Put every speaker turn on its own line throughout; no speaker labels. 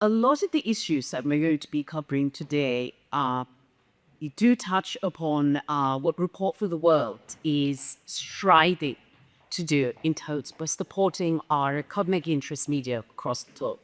a lot of the issues that we're going to be covering today you do touch upon what Report for the World is striving to do in terms of supporting our public interest media across the globe.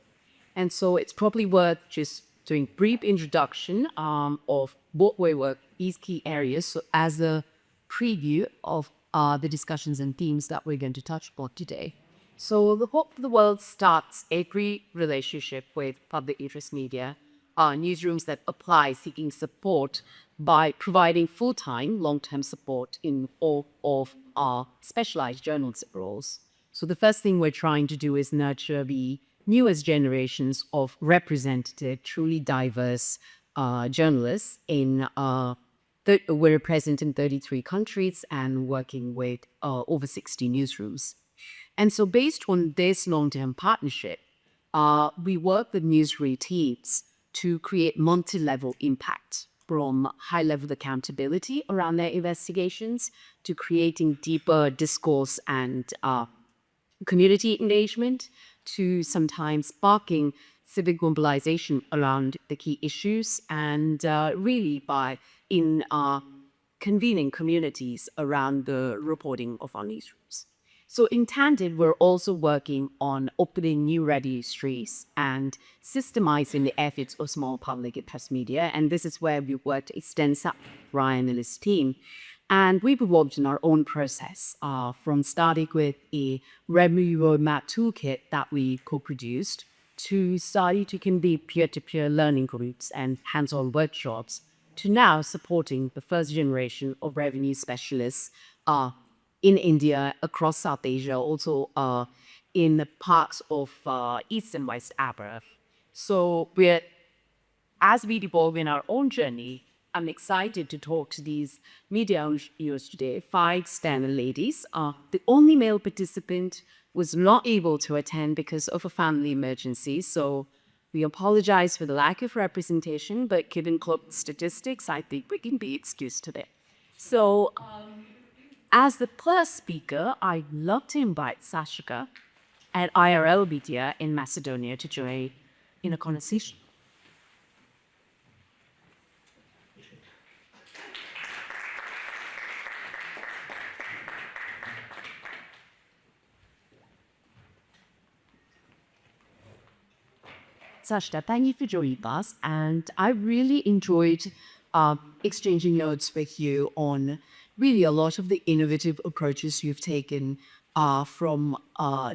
And so it's probably worth just doing a brief introduction of what we work, these key areas, so as a preview of the discussions and themes that we're going to touch upon today. So the Hope for the World starts every relationship with public interest media, newsrooms that apply seeking support by providing full-time, long-term support in all of our specialized journalism roles. So the first thing we're trying to do is nurture the newest generations of representative, truly diverse journalists we're present in 33 countries and working with over 60 newsrooms. And so based on this long-term partnership, we work with newsroom teams to create multi-level impact, from high-level accountability around their investigations to creating deeper discourse and community engagement, to sometimes sparking civic mobilization around the key issues, and really by convening communities around the reporting of our newsrooms. So in tandem, we're also working on opening new registries and systemizing the efforts of small public interest media. And this is where we worked extensively, Ryan and his team. And we've evolved in our own process from starting with a revenue roadmap toolkit that we co-produced to starting to convene peer-to-peer learning groups and hands-on workshops to now supporting the first generation of revenue specialists in India, across South Asia, also in the parts of East and West Africa. So as we evolve in our own journey, I'm excited to talk to these media owners today, 5 stellar ladies. The only male participant was not able to attend because of a family emergency. So we apologize for the lack of representation, but given club statistics, I think we can be excused today. So as the first speaker, I'd love to invite Saska at IRL Media in Macedonia to join in a conversation. Saska, thank you for joining us, and I really enjoyed exchanging notes with you on really a lot of the innovative approaches you've taken from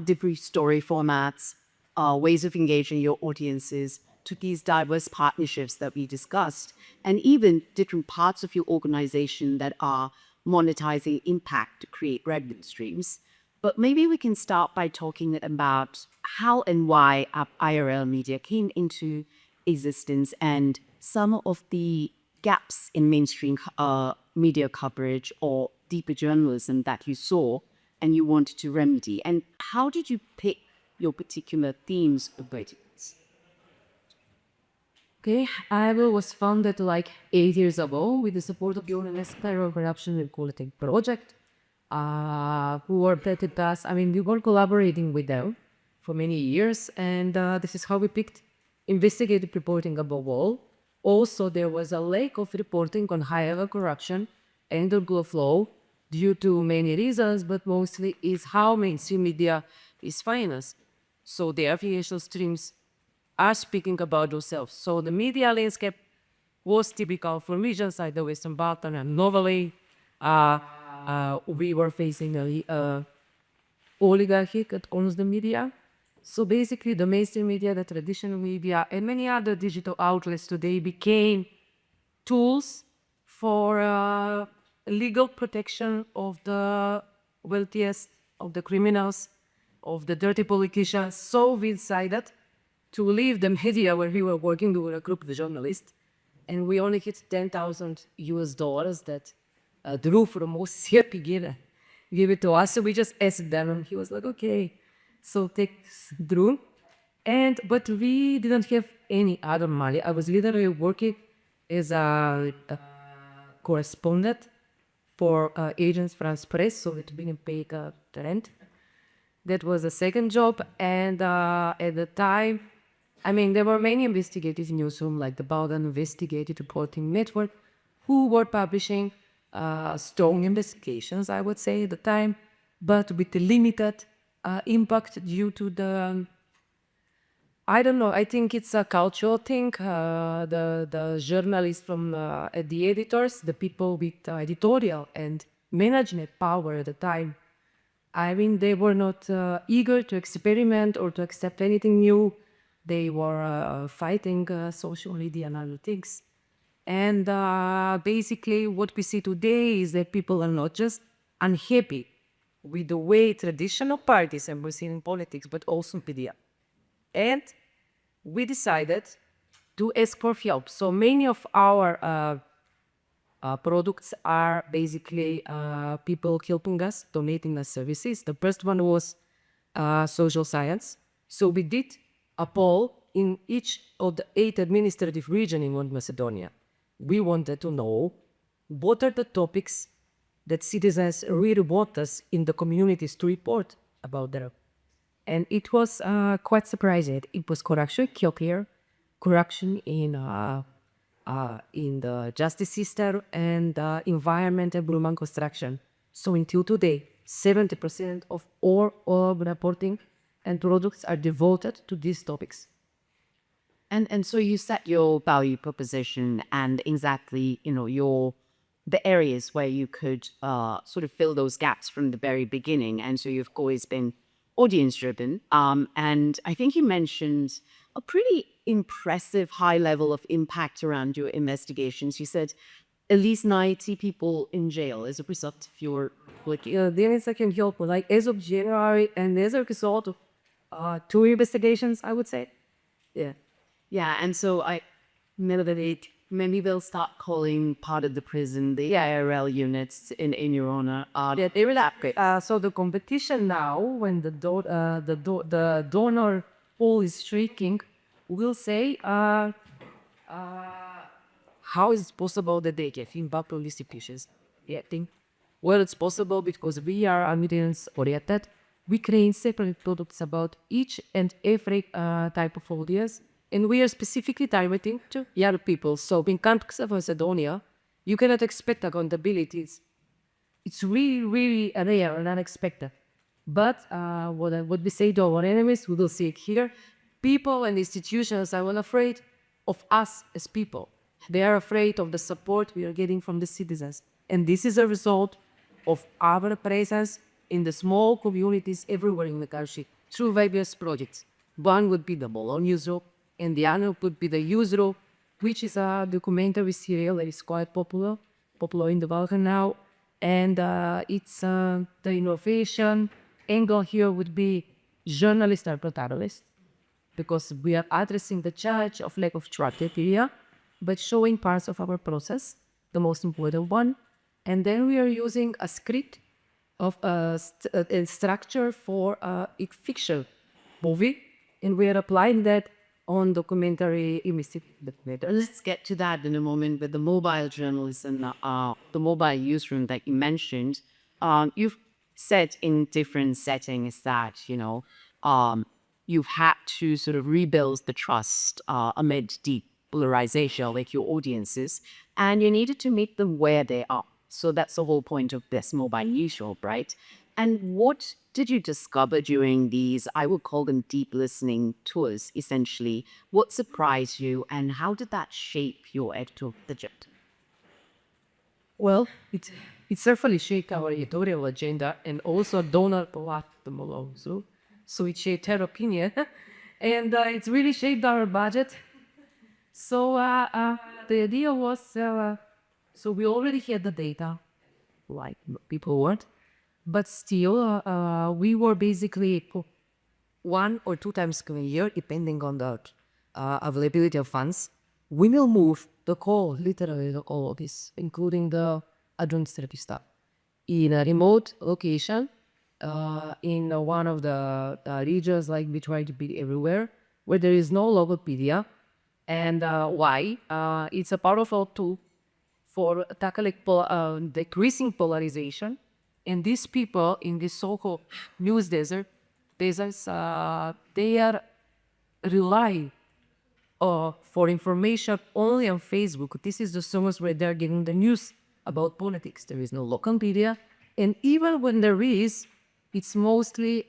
different story formats, ways of engaging your audiences, to these diverse partnerships that we discussed, and even different parts of your organization that are monetizing impact to create revenue streams. But maybe we can start by talking about how and why IRL Media came into existence and some of the gaps in mainstream media coverage or deeper journalism that you saw and you wanted to remedy. And how did you pick your particular themes of verticals?
Okay, IRL was founded like 8 years ago with the support of the UNESCO Corruption and Equality Project, who were with us. I mean, we were collaborating with them for many years, and this is how we picked investigative reporting above all. Also, there was a lack of reporting on high-level corruption and the rule of law due to many reasons, but mostly is how mainstream media is financed. So the affiliation streams are speaking about themselves. So the media landscape was typical from regions like the Western Balkans, and notably we were facing a oligarchy that owns the media. So basically the mainstream media, the traditional media, and many other digital outlets today became tools for legal protection of the wealthiest, of the criminals, of the dirty politicians. So we decided to leave the media where we were working. We were a group of journalists, and we only hit $10,000 that Drew from OCCRP gave it to us. So we just asked them, and he was like, okay. So thanks, Drew. But we didn't have any other money. I was literally working as a correspondent for Agence France Press, so it didn't pay the rent. That was the second job, and at the time, I mean, there were many investigative newsrooms like the Balkan Investigative Reporting Network who were publishing strong investigations, I would say, at the time, but with a limited impact due to the, I don't know, I think it's a cultural thing. The journalists from the editors, the people with editorial and management power at the time, I mean, they were not eager to experiment or to accept anything new. They were fighting social media and other things. And basically, what we see today is that people are not just unhappy with the way traditional parties are proceeding in politics, but also media. And we decided to ask for help. So many of our products are basically people helping us, donating us services. The first one was social science. So we did a poll in each of the 8 administrative regions in North Macedonia. We wanted to know what are the topics that citizens really want us in the communities to report about them. And it was quite surprising. It was corruption, healthcare, corruption in the justice system, and environment and urban construction. So until today, 70% of all reporting and products are devoted to these topics.
And so you set your value proposition and exactly, the areas where you could sort of fill those gaps from the very beginning. And so you've always been audience driven. And I think you mentioned a pretty impressive high level of impact around your investigations. You said at least 90 people in jail as a result of your work.
There is second help, like as of January, and as a result of 2 investigations, I would say. Yeah.
Yeah, and so I meditate. Maybe they'll start calling part of the prison the IRL units in your honor.
Yeah, they will upgrade. So the competition now, when the donor pool is shrinking, will say, how is it possible that they get impact on these species? Yeah, I think, well, it's possible because we are evidence oriented. We create separate products about each and every type of audience. And we are specifically targeting to young people. So in context of Macedonia, you cannot expect accountability. It's really, really rare and unexpected. But what we say to our enemies, we will see it here. People and institutions are afraid of us as people. They are afraid of the support we are getting from the citizens. And this is a result of our presence in the small communities everywhere in the country through various projects. One would be the Bologna Newsroom, and the other would be the Newsroom, which is a documentary serial that is quite popular in the Balkan now. And it's the innovation angle here would be journalist and protagonist, because we are addressing the charge of lack of criteria, but showing parts of our process, the most important one. And then we are using a script of a structure for a fiction movie, and we are applying that on documentary investigative.
Let's get to that in a moment. With the mobile journalism, the mobile newsroom that you mentioned, you've said in different settings that you've had to sort of rebuild the trust amid deep polarization with your audiences, and you needed to meet them where they are. So that's the whole point of this mobile newsroom, right? And what did you discover during these, I would call them deep listening tours, essentially? What surprised you, and how did that shape your editorial budget?
Well, it certainly shaped our editorial agenda and also donor platform also. So it shaped her opinion, and it's really shaped our budget. So the idea was, so we already had the data, like people want, but still we were basically 1 or 2 times a year, depending on the availability of funds. We will move the call, literally the call of this, including the administrative stuff, in a remote location, in one of the regions, like we try to be everywhere, where there is no logopedia. And why? It's a powerful tool for tackling decreasing polarization. And these people in this so-called news deserts, they are relying for information only on Facebook. This is the source where they're giving the news about politics. There is no local media. And even when there is, it's mostly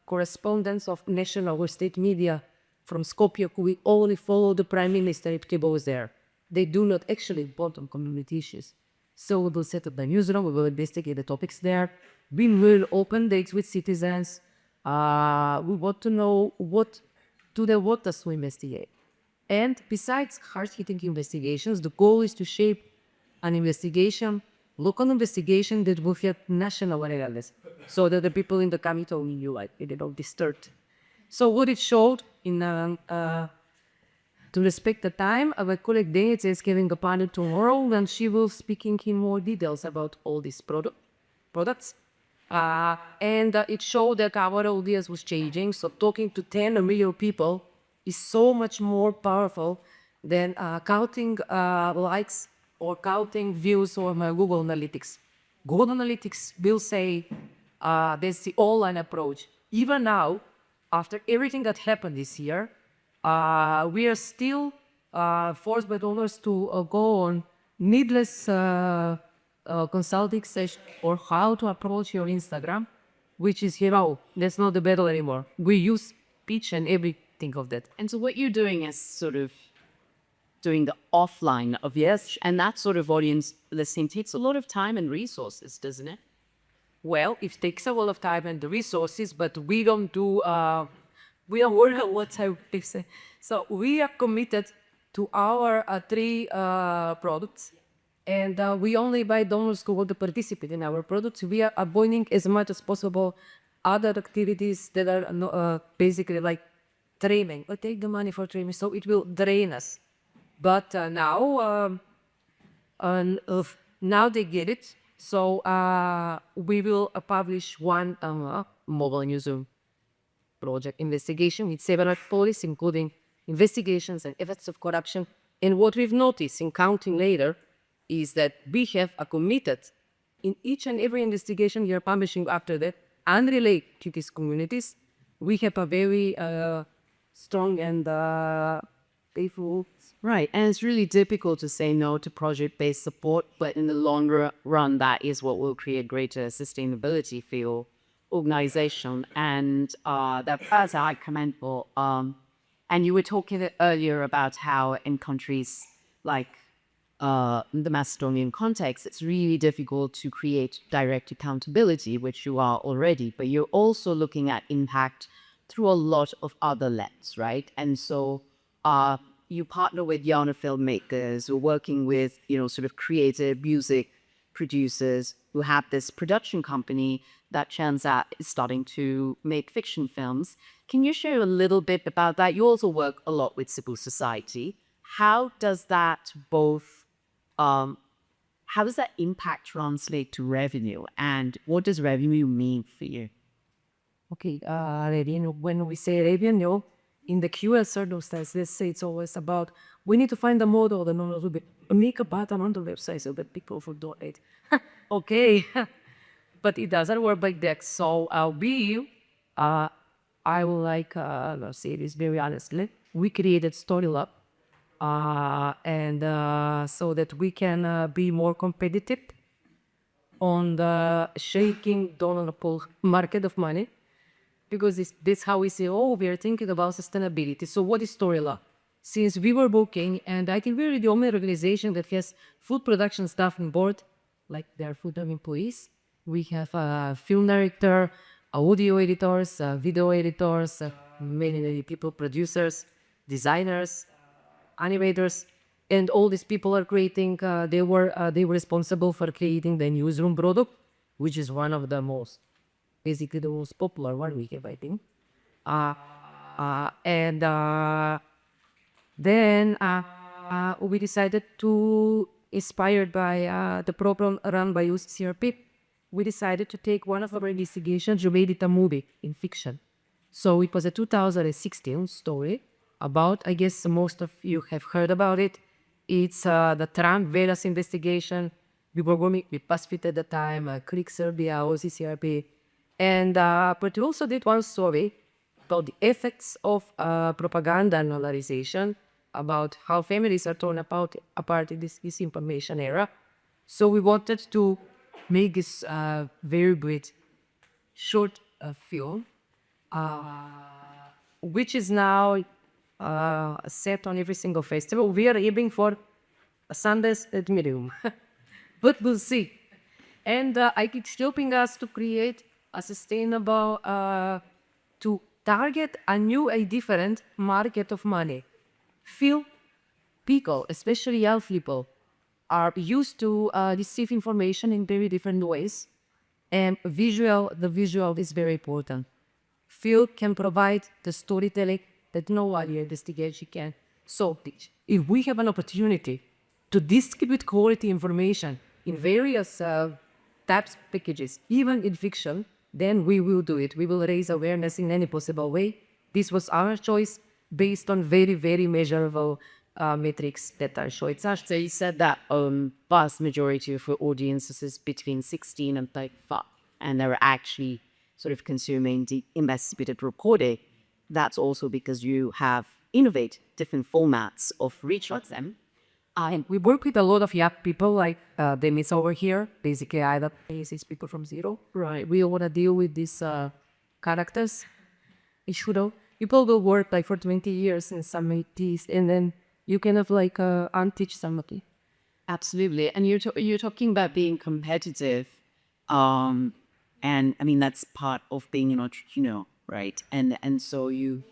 correspondence of national or state media from Skopje who will only follow the prime minister if he goes there. They do not actually report on community issues. So we will set up the newsroom, we will investigate the topics there. We will open dates with citizens. We want to know what do they want us to investigate. And besides hard-hitting investigations, the goal is to shape an investigation, local investigation that will have national relevance, so that the people in the committee will be like, they don't disturbed. So what it showed in to respect the time, our colleague Denise is giving a panel tomorrow, and she will speaking in more details about all these products. And it showed that our audience was changing. So talking to 10 million people is so much more powerful than counting likes or counting views on Google Analytics. Google Analytics will say that's the online approach. Even now, after everything that happened this year, we are still forced by donors to go on needless consulting session or how to approach your Instagram, which is, that's not the battle anymore. We use pitch and everything of that.
And so what you're doing is sort of doing the offline of yes, and that sort of audience listening takes a lot of time and resources, doesn't it?
Well, it takes a lot of time and the resources, but we don't do, we don't work on what I would say. So we are committed to our 3 products, and we only buy donors who want to participate in our products. We are avoiding as much as possible other activities that are basically like training. We take the money for training, so it will drain us. But now they get it. So we will publish one mobile newsroom project investigation with several policies, including investigations and effects of corruption. And what we've noticed in counting later is that we have a committed in each and every investigation we are publishing after that, unrelated to these communities. We have a very strong and faithful.
Right, and it's really difficult to say no to project-based support, but in the longer run, that is what will create greater sustainability for your organization, and that's I commendable. And you were talking earlier about how in countries like the Macedonian context, it's really difficult to create direct accountability, which you are already, but you're also looking at impact through a lot of other lens, right? And so you partner with younger filmmakers who are working with, sort of creative music producers who have this production company that turns out is starting to make fiction films. Can you share a little bit about that? You also work a lot with civil society. How does that how does that impact translate to revenue? And what does revenue mean for you?
Okay, revenue, when we say revenue, in the QL circumstance, let's say it's always about, we need to find a model that knows will make a button on the website so that people will donate. Okay, but it doesn't work like that. So I will let's say this very honestly, we created StoryLab, and so that we can be more competitive on the shaking donor pool market of money. Because this how we say, we are thinking about sustainability. So what is StoryLab? Since we were booking, and I think we're the only organization that has food production staff on board, like their full-time employees. We have a film director, audio editors, video editors, many people, producers, designers, animators, and all these people are creating. They were responsible for creating the newsroom product, which is one of the most. Basically the most popular one we have, I think. Then we decided to, inspired by the program run by OCCRP, we decided to take one of our investigations, we made it a movie in fiction. So it was a 2016 story about, I guess most of you have heard about it. It's the Trump Velas investigation. We were working with BuzzFeed at the time, Click Serbia, OCCRP. And but we also did one story about the effects of propaganda and polarization, about how families are torn apart in this disinformation era. So we wanted to make this very brief, short film, which is now set on every single festival. We are aiming for a Sundance at Medium, but we'll see. And it's helping us to create a sustainable, to target a new and different market of money. Feel people, especially young people, are used to receive information in very different ways. And the visual is very important. Film can provide the storytelling that no other investigation can. So if we have an opportunity to distribute quality information in various types of packages, even in fiction, then we will do it. We will raise awareness in any possible way. This was our choice based on very, very measurable metrics that are shown.
So you said that vast majority of your audiences is between 16 and 35, and they're actually sort of consuming the investigative reporting. That's also because you have innovated different formats of reach out them.
And we work with a lot of young people, like the miss over here, basically either is people from zero. Right. We want to deal with these characters. People will work like for 20 years in some 80s, and then you kind of like unteach somebody.
Absolutely. And you're talking about being competitive. And I mean, that's part of being an entrepreneur, right? And so you've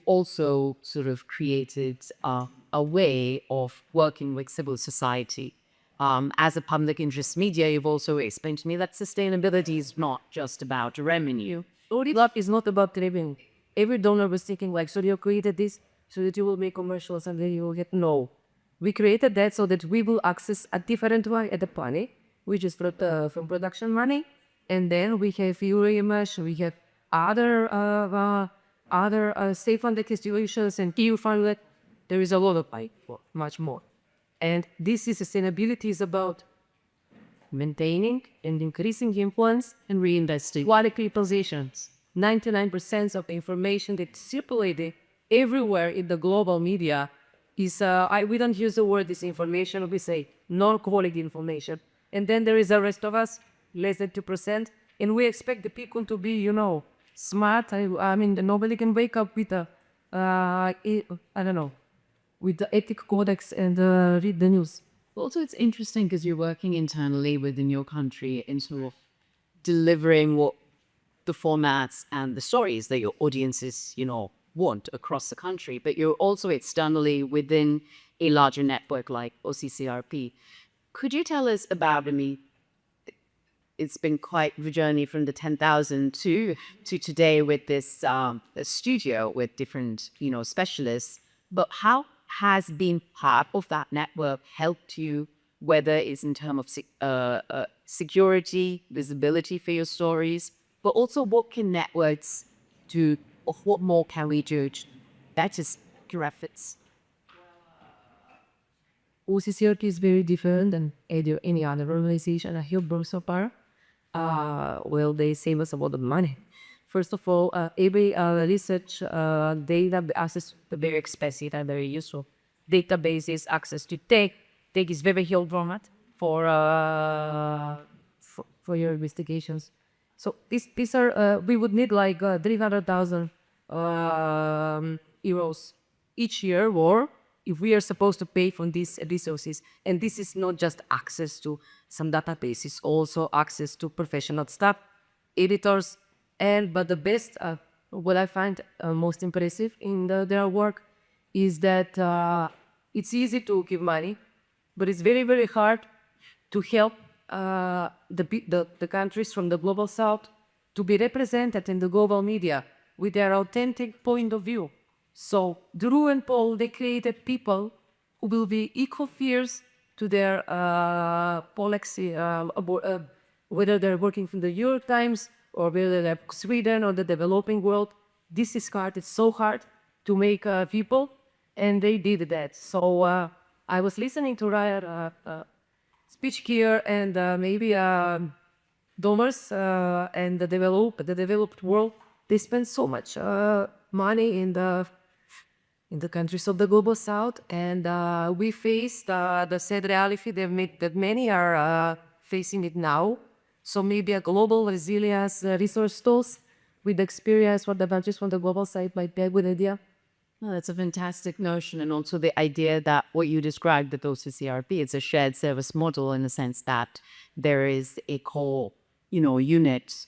also sort of created a way of working with civil society. As a public interest media, you've also explained to me that sustainability is not just about revenue.
Love is not about revenue. Every donor was thinking like, so you created this so that you will make commercials and then you will get, no. We created that so that we will access a different way at the planet, which is from production money. And then we have Image, we have other state-funded institutions and EU-funded. There is a lot of much more. And this is sustainability is about maintaining and increasing influence and reinvesting quality positions. 99% of the information that's circulated everywhere in the global media is, we don't use the word disinformation, we say non-quality information. And then there is the rest of us, less than 2%, and we expect the people to be, smart. I mean, nobody can wake up with with the ethic codex and read the news.
Also, it's interesting because you're working internally within your country in sort of delivering what the formats and the stories that your audiences, want across the country, but you're also externally within a larger network like OCCRP. Could you tell us about, it's been quite the journey from the 10,000 to today with this studio with different, specialists. But how has being part of that network helped you, whether it's in terms of security, visibility for your stories, but also what can networks do, or what more can we do that is your efforts?
OCCRP is very different than any other organization. I help bring so far. They save us a lot of money. First of all, every research data access to very expensive and very useful databases, access to tech. Tech is very helpful format for your investigations. So these are we would need like 300,000 euros each year, or if we are supposed to pay for these resources. And this is not just access to some databases, also access to professional staff, editors, but the best, what I find most impressive in their work is that it's easy to give money, but it's very, very hard to help the countries from the global south to be represented in the global media with their authentic point of view. So Drew and Paul, they created people who will be equal fierce to their policy, whether they're working from the New York Times or whether they're Sweden or the developing world. This is hard. It's so hard to make people, and they did that. So I was listening to Ryan's speech here, and maybe donors and the developed world, they spend so much money in the countries of the global south, and we face the sad reality that many are facing it now. So maybe a global resilience resource tools with experience what the countries from the global side might be a good idea.
Well, that's a fantastic notion. And also the idea that what you described with OCCRP, it's a shared service model in the sense that there is a core, unit,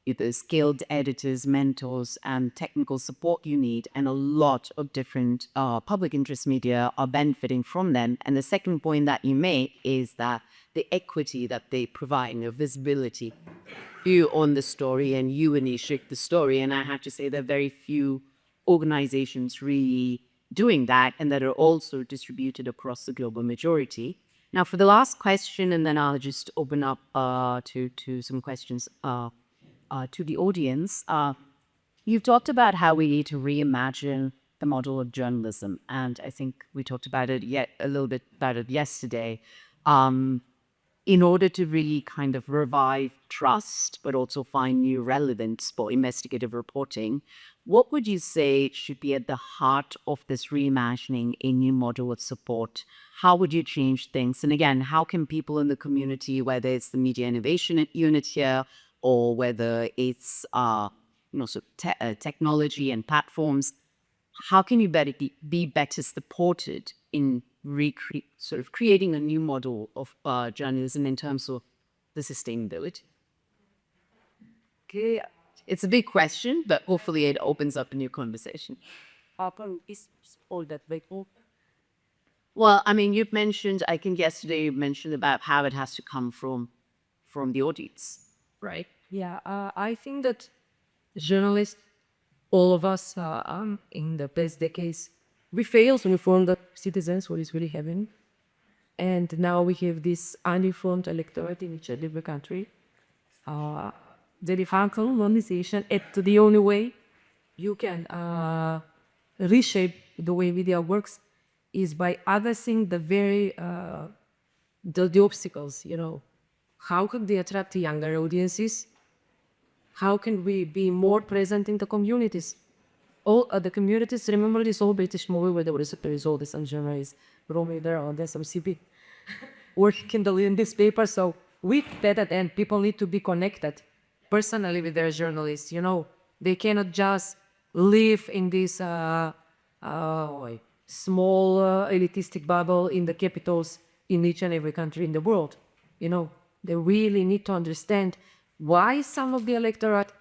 either skilled editors, mentors, and technical support you need. And a lot of different public interest media are benefiting from them. And the second point that you make is that the equity that they provide, visibility. You own the story and you initiate the story. And I have to say there are very few organizations really doing that and that are also distributed across the global majority. Now, for the last question, and then I'll just open up to some questions to the audience. You've talked about how we need to reimagine the model of journalism, and I think we talked about it a little bit about it yesterday. In order to really kind of revive trust, but also find new relevance for investigative reporting, what would you say should be at the heart of this reimagining a new model of support? How would you change things? And again, how can people in the community, whether it's the Media Innovation Unit here, or whether it's technology and platforms, how can you be better supported in creating a new model of journalism in terms of the sustainability? Okay, it's a big question, but hopefully it opens up a new conversation.
Is all that big?
Well, I mean, I think yesterday you mentioned about how it has to come from the audience, right?
Yeah, I think that journalists, all of us in the past decades, we failed to inform the citizens what is really happening. And now we have this uninformed electorate in each and every country. The de facto normalization, it's the only way you can reshape the way media works is by addressing the obstacles, How can they attract younger audiences? How can we be more present in the communities? All the communities, remember this old British movie where there is all this journalists roaming there on there's some CP working in this paper. So with that end, people need to be connected personally with their journalists. They cannot just live in this small elitistic bubble in the capitals in each and every country in the world. They really need to understand why some of the electorate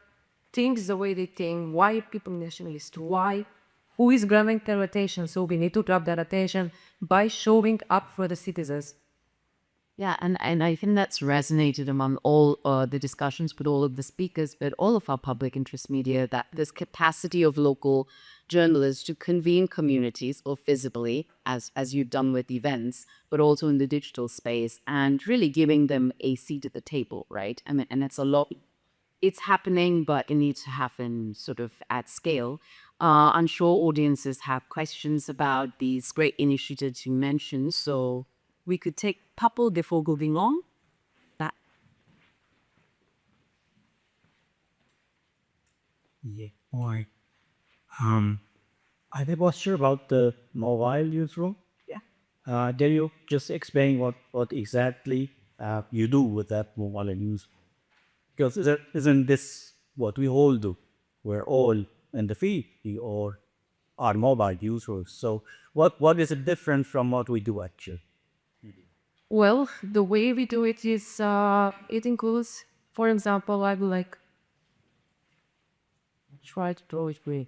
thinks the way they think, why people nationalists, who is grabbing their attention. So we need to grab that attention by showing up for the citizens.
Yeah, and I think that's resonated among all the discussions with all of the speakers, but all of our public interest media, that this capacity of local journalists to convene communities or visibly, as you've done with events, but also in the digital space, and really giving them a seat at the table, right? I mean, and it's a lot. It's happening, but it needs to happen sort of at scale. I'm sure audiences have questions about these great initiatives you mentioned, so we could take a couple before moving on.
Yeah, or I was sure about the mobile newsroom. Yeah. Did you just explain what exactly you do with that mobile news? Because isn't this what we all do? We're all in the field or are mobile users. So what is it different from what we do actually?
Well, the way we do it is, it includes, for example, I will try to draw it free.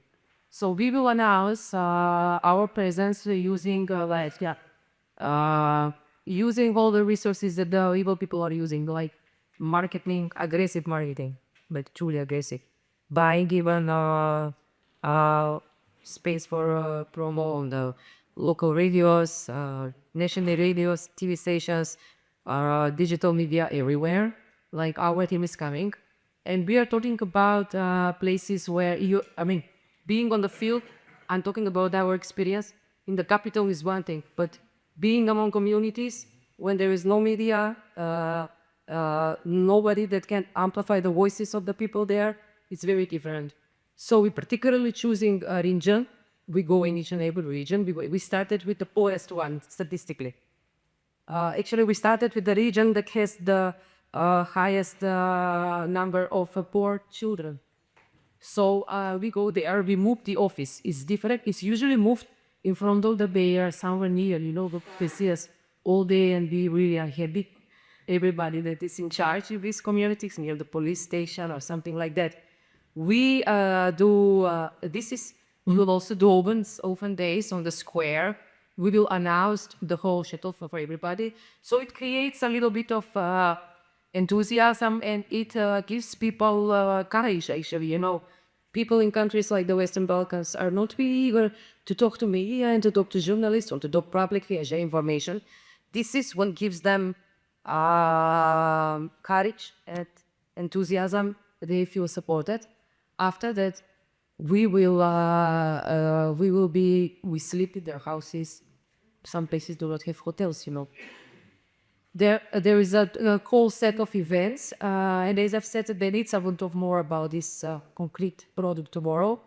So we will announce our presence using using all the resources that the evil people are using, like marketing, aggressive marketing, but truly aggressive, by given space for promo on the local radios, national radios, TV stations, digital media everywhere. Like our team is coming, and we are talking about places where being on the field. I'm talking about our experience in the capital is one thing, but being among communities when there is no media, nobody that can amplify the voices of the people there. It's very different. So we particularly choosing a region. We go in each and every region. We started with the poorest one statistically. Actually, we started with the region that has the highest number of poor children. So we go there, we move the office. It's different. It's usually moved in front of the mayor, somewhere near, they see us all day and be really unhappy. Everybody that is in charge of these communities, near the police station or something like that. We we will also do open days on the square. We will announce the whole shuttle for everybody. So it creates a little bit of enthusiasm, and it gives people courage, actually, People in countries like the Western Balkans are not very eager to talk to media and to talk to journalists or to talk publicly and share information. This is what gives them courage and enthusiasm. They feel supported. After that, we sleep in their houses. Some places do not have hotels, There is a whole set of events, and as I've said, Benitza will talk more about this concrete product tomorrow.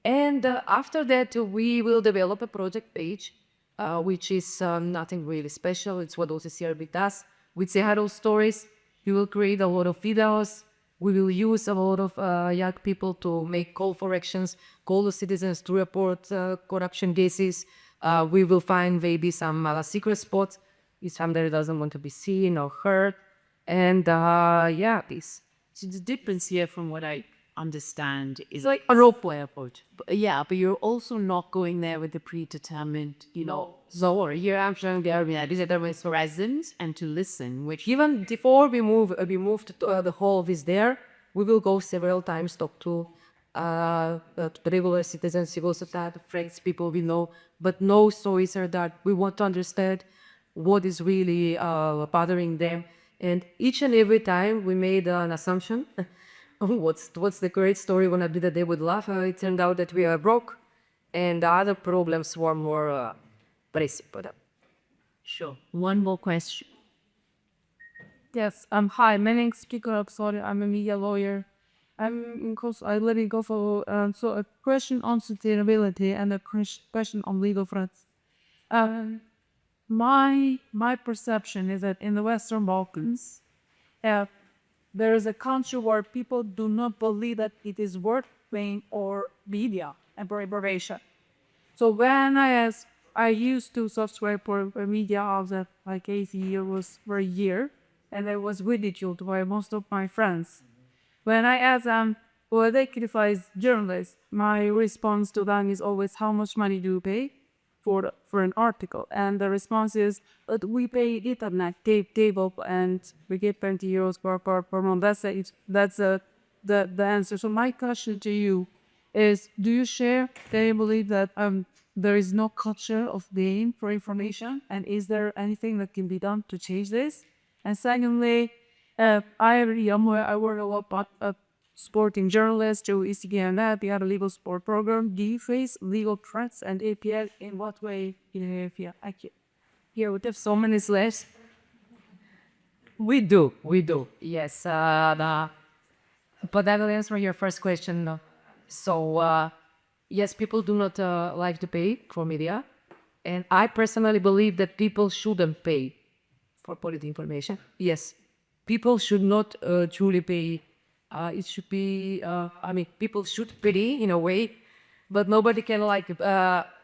And after that, we will develop a project page, which is nothing really special. It's what OCCRP does. With Seharo stories, we will create a lot of videos. We will use a lot of young people to make call for actions, call the citizens to report corruption cases. We will find maybe some secret spots if somebody doesn't want to be seen or heard. And this.
So the difference here, from what I understand, is
It's like a role play approach.
yeah, but you're also not going there with the predetermined, so you're actually there with present and to listen, which
Even before we move to the hall is there, we will go several times, talk to regular citizens, civil society, friends, people we know, but no stories are that. We want to understand what is really bothering them. And each and every time we made an assumption. What's the great story gonna be that they would laugh? It turned out that we are broke, and the other problems were more pressing.
sure. One more question.
Yes, hi, my name is Kiko. Sorry, I'm a media lawyer. I live in Kosovo, so a question on sustainability and a question on legal threats. My perception is that in the Western Balkans, there is a country where people do not believe that it is worth paying or media and for information. So when I used to subscribe for a media outlet like 80 euros for a year, and I was ridiculed by most of my friends. When I ask them, well, they criticize journalists, my response to them is always, how much money do you pay for an article? And the response is, but we pay internet table and we get 20 euros per month. That's the answer. So my question to you is, do you believe that there is no culture of paying for information? And is there anything that can be done to change this? And secondly, I work a lot about supporting journalists through IndigiNews. We have a legal support program. Do you face legal threats and APL? In what way?
Here we have so many slides. We do. Yes. But I will answer your first question. So, yes, people do not like to pay for media. And I personally believe that people shouldn't pay for political information. Yes, people should not truly pay. It should be, people should pay in a way, but nobody can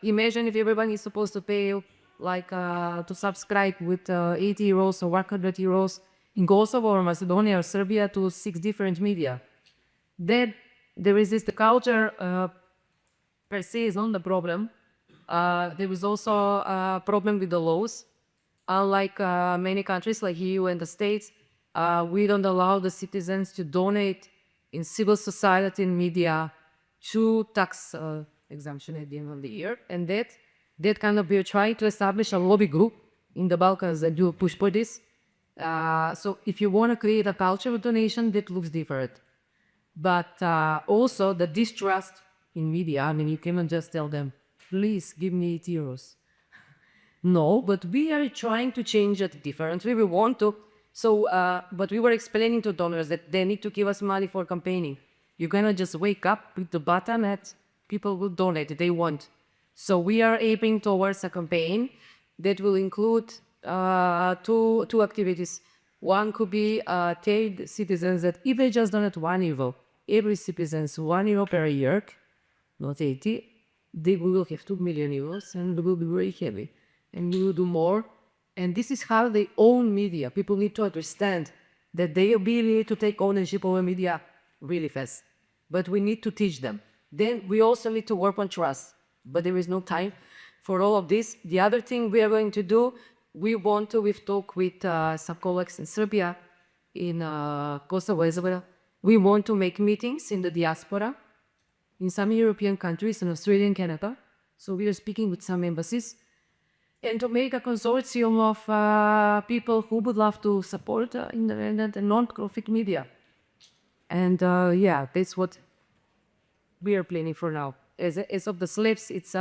imagine if everyone is supposed to pay to subscribe with 80 euros or 100 euros in Kosovo or Macedonia or Serbia to 6 different media. Then there is the culture per se is not the problem. There is also a problem with the laws. Unlike many countries like EU and the States, we don't allow the citizens to donate in civil society and media to tax exemption at the end of the year. And that kind of, we're trying to establish a lobby group in the Balkans that do push for this. So if you want to create a culture of donation, that looks different. But also the distrust in media, you cannot just tell them, please give me 8 euros. No, but we are trying to change it differently. We want to So, but we were explaining to donors that they need to give us money for campaigning. You cannot just wake up with the button that people will donate if they want. So we are aiming towards a campaign that will include two activities. One could be tell citizens that if they just donate €1, every citizen's €1 per year, not 80, they will have €2 million and they will be very heavy. And we will do more. And this is how they own media. People need to understand that they ability to take ownership over media really fast. But we need to teach them. Then we also need to work on trust. But there is no time for all of this. The other thing we are going to do, we've talked with some colleagues in Serbia, in Kosovo. We want to make meetings in the diaspora, in some European countries, in Australia and Canada. So we are speaking with some embassies. And to make a consortium of people who would love to support independent and non-profit media. And yeah, that's what we are planning for now. As of the slaves, it's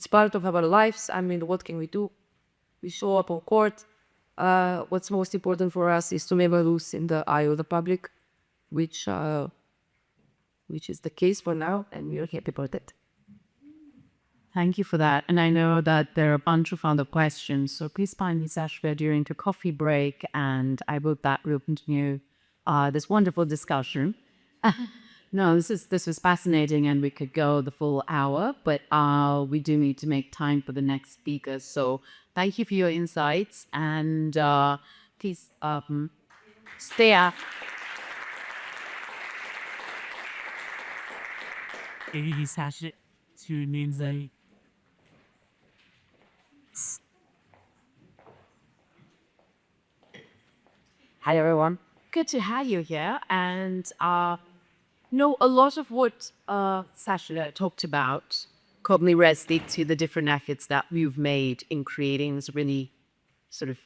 part of our lives. I mean, what can we do? We show up on court. What's most important for us is to never lose in the eye of the public, which is the case for now, and we are happy about it.
Thank you for that. And I know that there are a bunch of other questions, so please find me, Sashva, during the coffee break, and I hope that will continue this wonderful discussion. No, this was fascinating, and we could go the full hour, but we do need to make time for the next speaker. So thank you for your insights, and please stay up.
Hi, everyone.
Good to have you here, and a lot of what Sasha talked about probably relates to the different efforts that we've made in creating this really sort of,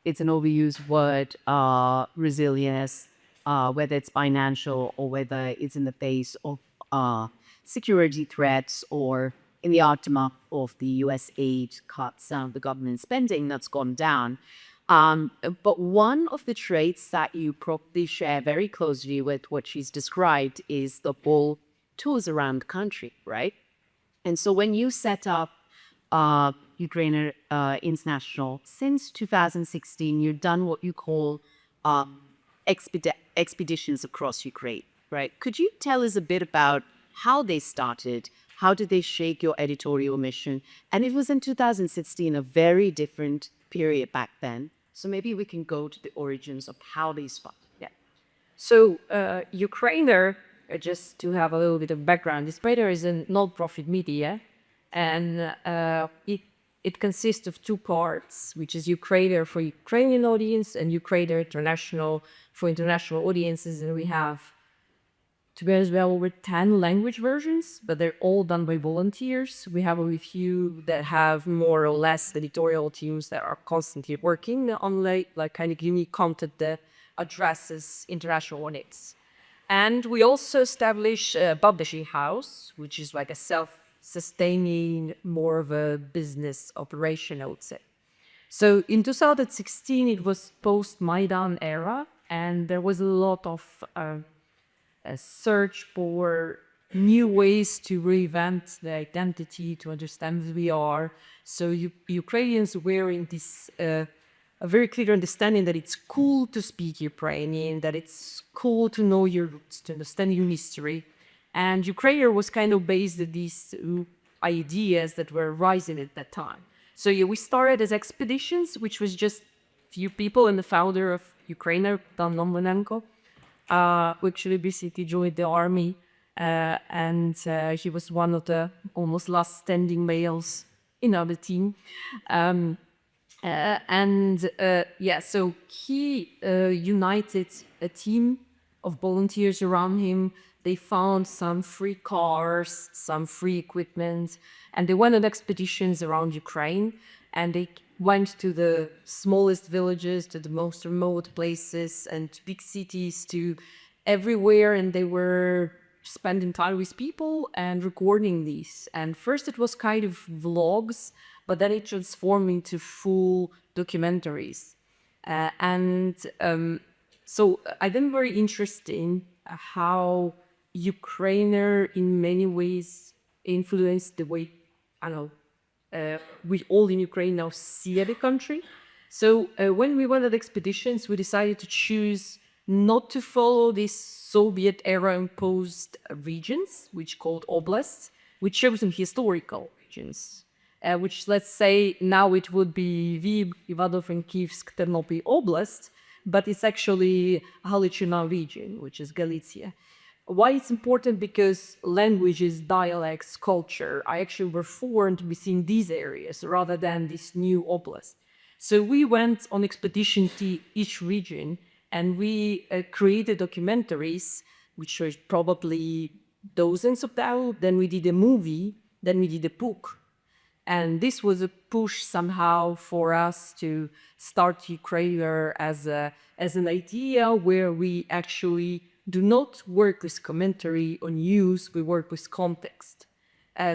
it's an overused word, resilience, whether it's financial or whether it's in the face of security threats or in the aftermath of the US aid cuts, the government spending that's gone down. But one of the traits that you probably share very closely with what she's described is the whole tours around the country, right? And so when you set up Ukrainer International, since 2016, you've done what you call expeditions across Ukraine, right? Could you tell us a bit about how they started? How did they shape your editorial mission? And it was in 2016, a very different period back then. So maybe we can go to the origins of how they started.
Yeah. So Ukrainer, just to have a little bit of background, Ukrainer is a non-profit media, and it consists of two parts, which is Ukrainer for Ukrainian audience and Ukrainer International for international audiences. And we have, to be honest, we have over 10 language versions, but they're all done by volunteers. We have a few that have more or less editorial teams that are constantly working on like kind of unique content that addresses international needs. And we also establish a publishing house, which is like a self-sustaining, more of a business operation, I would say. So in 2016, it was post-Maidan era, and there was a lot of a search for new ways to reinvent the identity, to understand who we are. So Ukrainians were in this a very clear understanding that it's cool to speak Ukrainian, that it's cool to know your roots, to understand your history. And Ukrainer was kind of based on these ideas that were rising at that time. So yeah, we started as expeditions, which was just few people, and the founder of Ukrainer, Dan Lombanenko, who actually basically joined the army, and he was one of the almost last standing males in our team. So he united a team of volunteers around him. They found some free cars, some free equipment, and they went on expeditions around Ukraine, and they went to the smallest villages, to the most remote places, and to big cities, to everywhere, and they were spending time with people and recording these. And first it was kind of vlogs, but then it transformed into full documentaries. So I think very interesting how Ukrainer in many ways influenced the way, I don't know, we all in Ukraine now see the country. So when we went on expeditions, we decided to choose not to follow these Soviet era imposed regions, which called oblasts. We chose some historical regions, which, let's say now it would be Lviv, Ivano-Frankivsk, Ternopil Oblast, but it's actually Halachina region, which is Galicia. Why it's important? Because languages, dialects, culture are actually were formed within these areas rather than this new oblast. So we went on expedition to each region and we created documentaries, which were probably dozens of them. Then we did a movie, then we did a book. And this was a push somehow for us to start Ukrainer as an idea where we actually do not work with commentary or news, we work with context.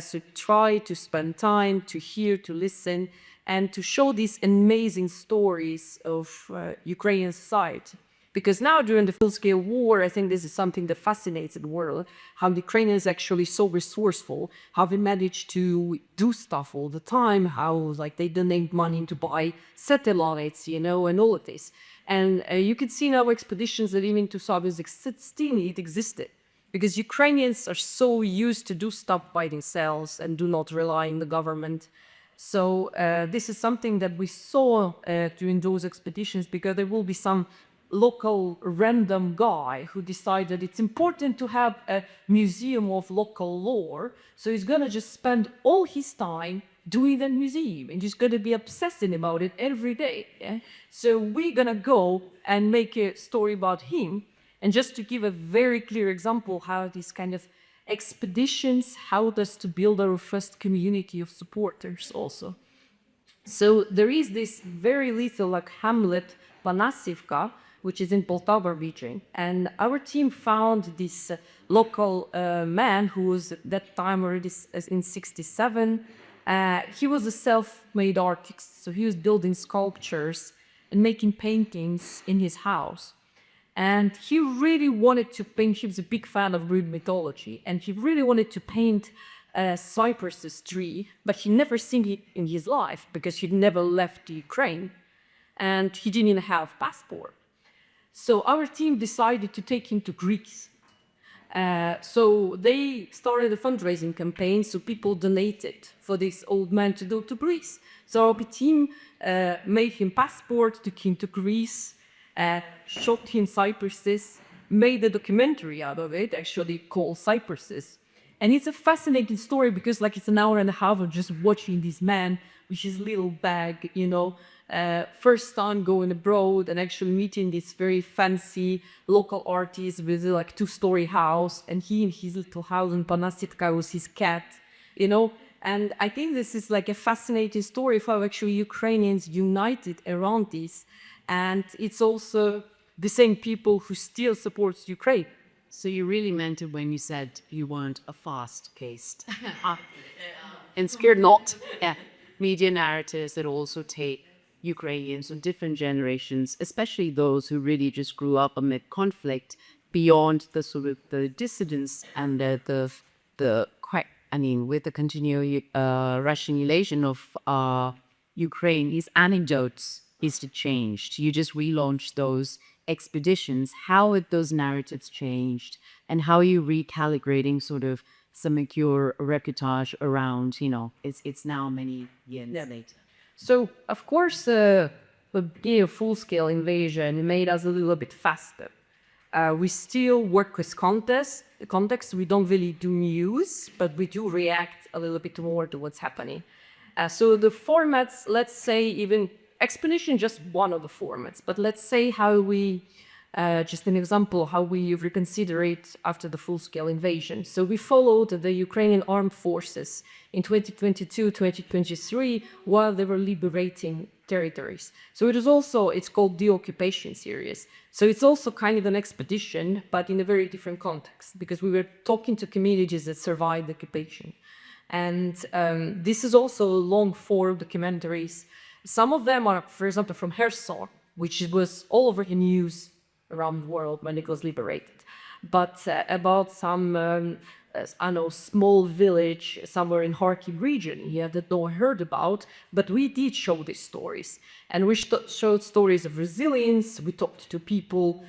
So try to spend time to hear, to listen, and to show these amazing stories of Ukrainian society. Because now during the full-scale war, I think this is something that fascinates the world, how the Ukrainians actually so resourceful, how they manage to do stuff all the time, how like they donate money to buy satellites, you know, and all of this. And you can see in our expeditions that even in 2016 it existed. Because Ukrainians are so used to do stuff by themselves and do not rely on the government. So this is something that we saw during those expeditions, because there will be some local random guy who decided it's important to have a museum of local lore. So he's gonna just spend all his time doing that museum and he's gonna be obsessing about it every day. Yeah? So we're gonna go and make a story about him. And just to give a very clear example how these kind of expeditions helped us to build our first community of supporters also. So there is this very little like hamlet, Panasivka, which is in Poltava region. And our team found this local man who was at that time already in 67. He was a self-made artist. So he was building sculptures and making paintings in his house. And he really wanted to paint, he was a big fan of Greek mythology, and he really wanted to paint a cypress tree, but he never seen it in his life because he'd never left Ukraine and he didn't even have passport. So our team decided to take him to Greece. So they started a fundraising campaign, so people donated for this old man to go to Greece. So our team made him passport, took him to Greece, shot him cypresses, made a documentary out of it, actually called Cypresses. And it's a fascinating story because like it's an hour and a half of just watching this man with his little bag, you know, first time going abroad and actually meeting this very fancy local artist with a like 2-story house, and he in his little house in Panasitka was his cat, you know. And I think this is like a fascinating story of how actually Ukrainians united around this. And it's also the same people who still supports Ukraine.
So you really meant it when you said you weren't a fast-paced and scared not. Yeah. Media narratives that also take Ukrainians of different generations, especially those who really just grew up amid conflict, beyond the sort of the dissidence and with the continued Russian invasion of Ukraine, these anecdotes is to change. You just relaunched those expeditions. How have those narratives changed, and how are you recalibrating sort of some of your reportage around, you know, it's now many years later.
So, of course, the full-scale invasion made us a little bit faster. We still work with context. We don't really do news, but we do react a little bit more to what's happening. So the formats, let's say even expedition, just one of the formats, but let's say how we, just an example, how we reconsider it after the full-scale invasion. So we followed the Ukrainian armed forces in 2022, 2023, while they were liberating territories. So it is also, it's called the occupation series. So it's also kind of an expedition, but in a very different context, because we were talking to communities that survived the occupation. And this is also long-form documentaries. Some of them are, for example, from Kherson, which was all over the news around the world when it was liberated. But about some, I know, small village somewhere in Kharkiv region, that no one heard about, but we did show these stories. And we showed stories of resilience. We talked to people,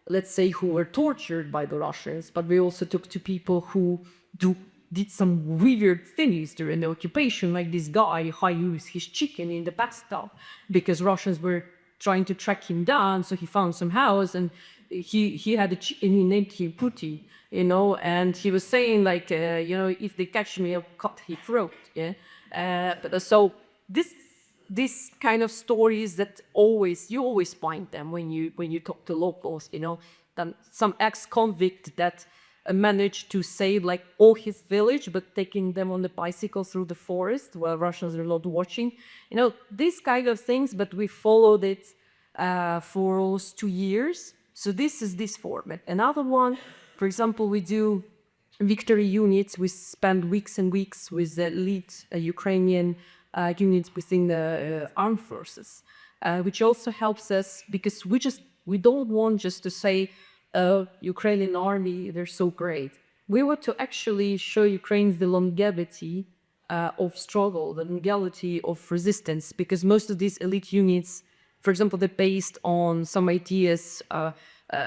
let's say, who were tortured by the Russians, but we also talked to people who did some weird things during the occupation, like this guy who used his chicken in the bathtub because Russians were trying to track him down. So he found some house and he had a chicken, he named him Putin, and he was saying like, if they catch me, I'll cut his throat. So this kind of stories that you always find them when you talk to locals, then some ex-convict that managed to save like all his village, but taking them on the bicycle through the forest while Russians are not watching. These kind of things, but we followed it for almost 2 years. So this is this format. Another one, for example, we do victory units. We spend weeks and weeks with the elite Ukrainian units within the armed forces, which also helps us because we don't want just to say, Ukrainian army, they're so great. We want to actually show Ukrainians the longevity of struggle, the longevity of resistance, because most of these elite units, for example, they're based on some ideas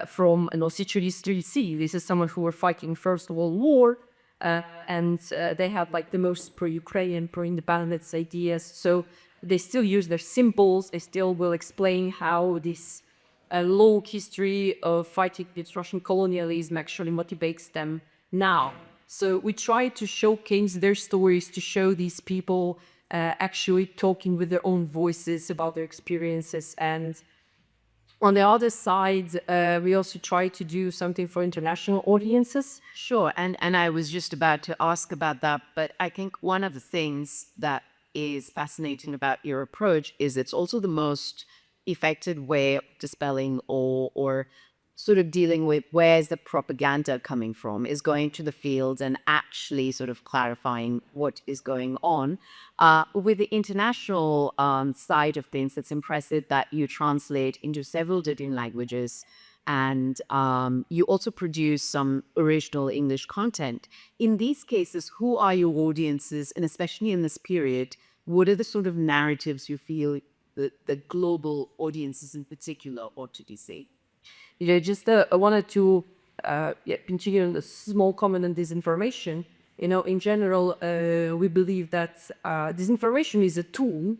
from an OCCRP. This is someone who were fighting First World War, and they have like the most pro-Ukrainian, pro-independence ideas. So they still use their symbols. They still will explain how this long history of fighting against Russian colonialism actually motivates them now. So we try to showcase their stories, to show these people actually talking with their own voices about their experiences. And on the other side, we also try to do something for international audiences.
Sure, and I was just about to ask about that, but I think one of the things that is fascinating about your approach is it's also the most effective way of dispelling or sort of dealing with where's the propaganda coming from, is going to the field and actually sort of clarifying what is going on. With the international side of things, it's impressive that you translate into several different languages and you also produce some original English content. In these cases, who are your audiences? And especially in this period, what are the sort of narratives you feel the global audiences in particular ought to see?
I wanted to continue on a small comment on disinformation. In general, we believe that disinformation is a tool.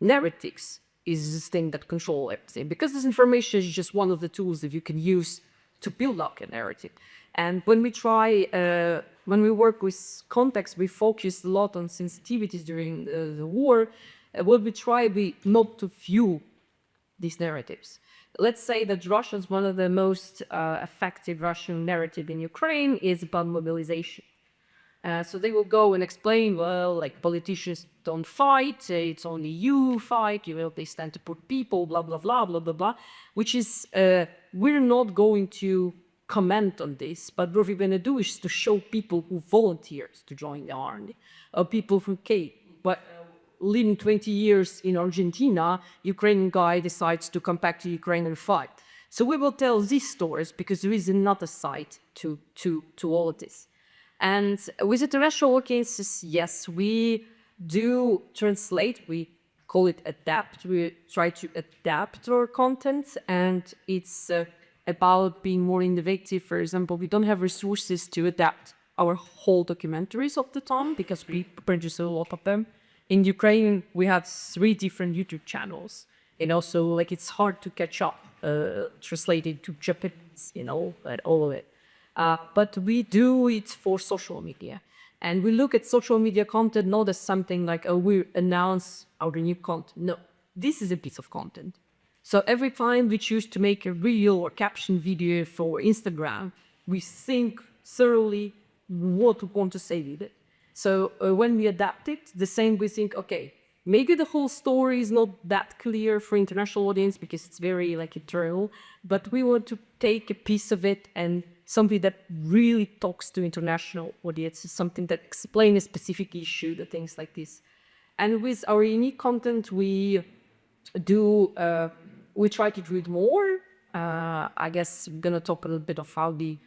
Narratives is this thing that control everything, because disinformation is just one of the tools that you can use to build up a narrative. And when we work with context, we focus a lot on sensitivities during the war. What we try not to fuel these narratives. Let's say that Russians, one of the most effective Russian narrative in Ukraine is about mobilization. So they will go and explain, well, like politicians don't fight, it's only you fight, they stand to put people, blah, blah, blah, blah, blah, blah, which is, we're not going to comment on this, but what we're going to do is to show people who volunteers to join the army, or people who came, but living 20 years in Argentina, Ukrainian guy decides to come back to Ukraine and fight. So we will tell these stories because there is another side to all of this. And with international audiences, yes, we do translate, we call it adapt, we try to adapt our content, and it's about being more innovative. For example, we don't have resources to adapt our whole documentaries of the time because we produce a lot of them. In Ukraine, we have 3 different YouTube channels, so like it's hard to catch up, translated to Japanese, and all of it. But we do it for social media. And we look at social media content not as something like, we announce our new content. No, this is a piece of content. So every time we choose to make a reel or caption video for Instagram, we think thoroughly what we want to say with it. So when we adapt it, the same we think, okay, maybe the whole story is not that clear for international audience because it's very like internal, but we want to take a piece of it and something that really talks to international audiences, something that explains a specific issue, the things like this. And with our unique content, we we try to do it more. I guess I'm gonna talk a little bit of how we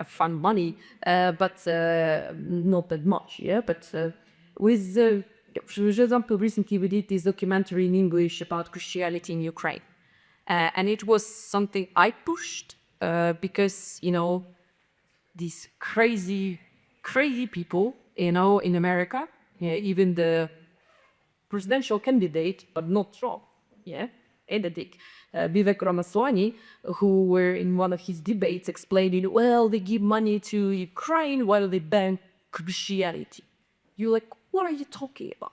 fund money, but not that much. Yeah, but for example, recently we did this documentary in English about Christianity in Ukraine, and it was something I pushed because these crazy people, in America, even the presidential candidate, but not Trump, Vivek Ramaswamy, who were in one of his debates explaining, well, they give money to Ukraine while they ban Christianity. You're like, what are you talking about,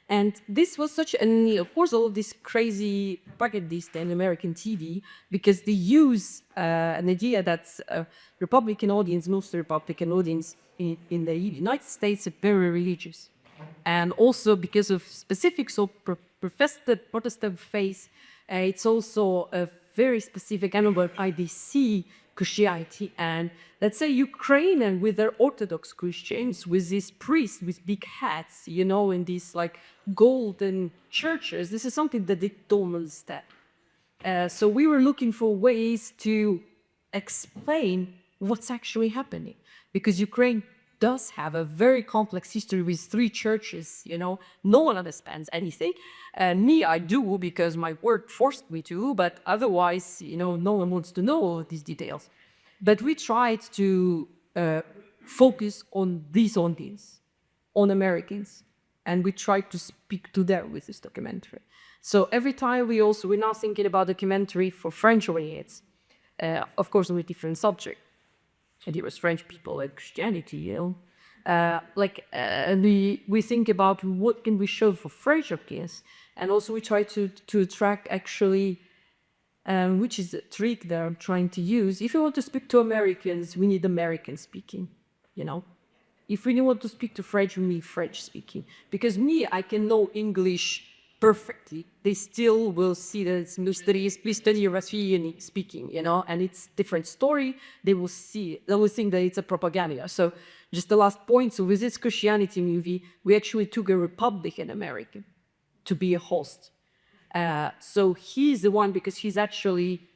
And this was such, and of course, all of this crazy propagandist and American TV, because they use an idea that Republican audience, most Republican audience in the United States are very religious. And also because of specifics of Protestant faith, it's also a very specific animal how they see Christianity. And let's say Ukraine and with their Orthodox Christians, with these priests with big hats, in these like golden churches, this is something that they don't understand. So we were looking for ways to explain what's actually happening, because Ukraine does have a very complex history with 3 churches, no one understands anything. Me, I do, because my work forced me to, but otherwise, no one wants to know these details. But we tried to focus on this audience, on Americans, and we tried to speak to them with this documentary. So every time we're now thinking about documentary for French audience, of course, on a different subject. And it was French people and Christianity, and we think about what can we show for French audience, and also we try to track actually, which is a trick that I'm trying to use. If you want to speak to Americans, we need American speaking, If we want to speak to French, we need French speaking. Because I can know English perfectly. They still will see that it's Russian speaking, and it's different story. They will think that it's a propaganda. So just the last point, so with this Christianity movie, we actually took a Republican American to be a host. So he's the one, because he's actually,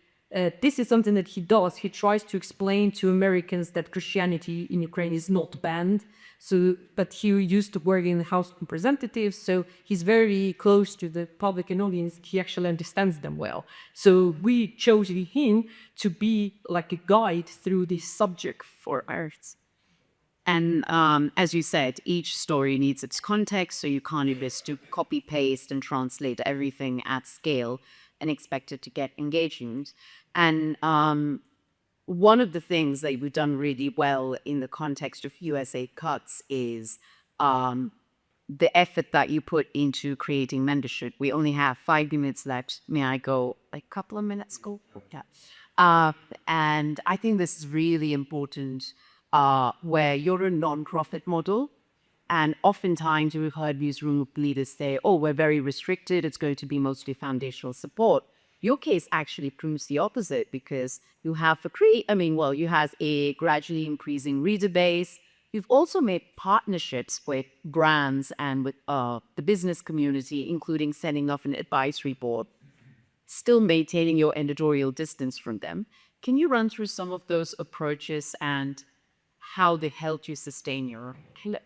this is something that he does. He tries to explain to Americans that Christianity in Ukraine is not banned. But he used to work in the House of Representatives, so he's very close to the public and audience. He actually understands them well. So we chose him to be like a guide through this subject for arts.
And as you said, each story needs its context, so you can't just do copy, paste, and translate everything at scale and expect it to get engagement. And one of the things that we've done really well in the context of USA Cuts is the effort that you put into creating mentorship. We only have 5 minutes left. May I go a couple of minutes? Go. Yeah. And I think this is really important, where you're a non-profit model. And oftentimes we've heard newsroom leaders say, oh, we're very restricted. It's going to be mostly foundational support. Your case actually proves the opposite, because you have you have a gradually increasing reader base. You've also made partnerships with brands and with the business community, including setting up an advisory board, still maintaining your editorial distance from them. Can you run through some of those approaches and how they helped you sustain your clip?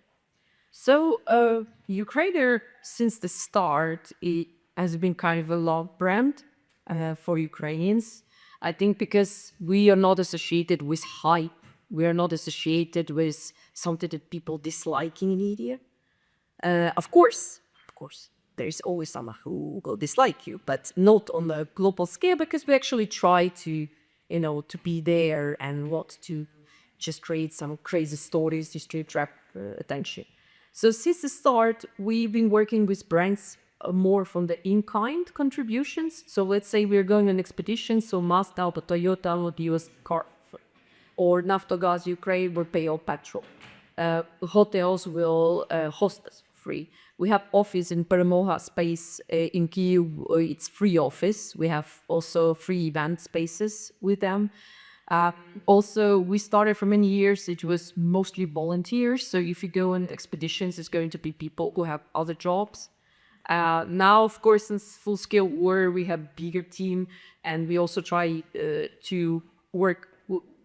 So Ukrainer, since the start, it has been kind of a love brand for Ukrainians. I think because we are not associated with hype, we are not associated with something that people dislike in the media. Of course, there's always someone who will dislike you, but not on a global scale, because we actually try to, to be there and want to just create some crazy stories just to attract attention. So since the start, we've been working with brands more from the in-kind contributions. So let's say we're going on expedition, so Mazda or Toyota will give us car, or Naftogaz Ukraine will pay all petrol. Hotels will host us free. We have office in Permoha space in Kyiv. It's free office. We have also free event spaces with them. Also, we started for many years, it was mostly volunteers. So if you go on expeditions, it's going to be people who have other jobs. Now, of course, in full scale war, we have bigger team, and we also try to work.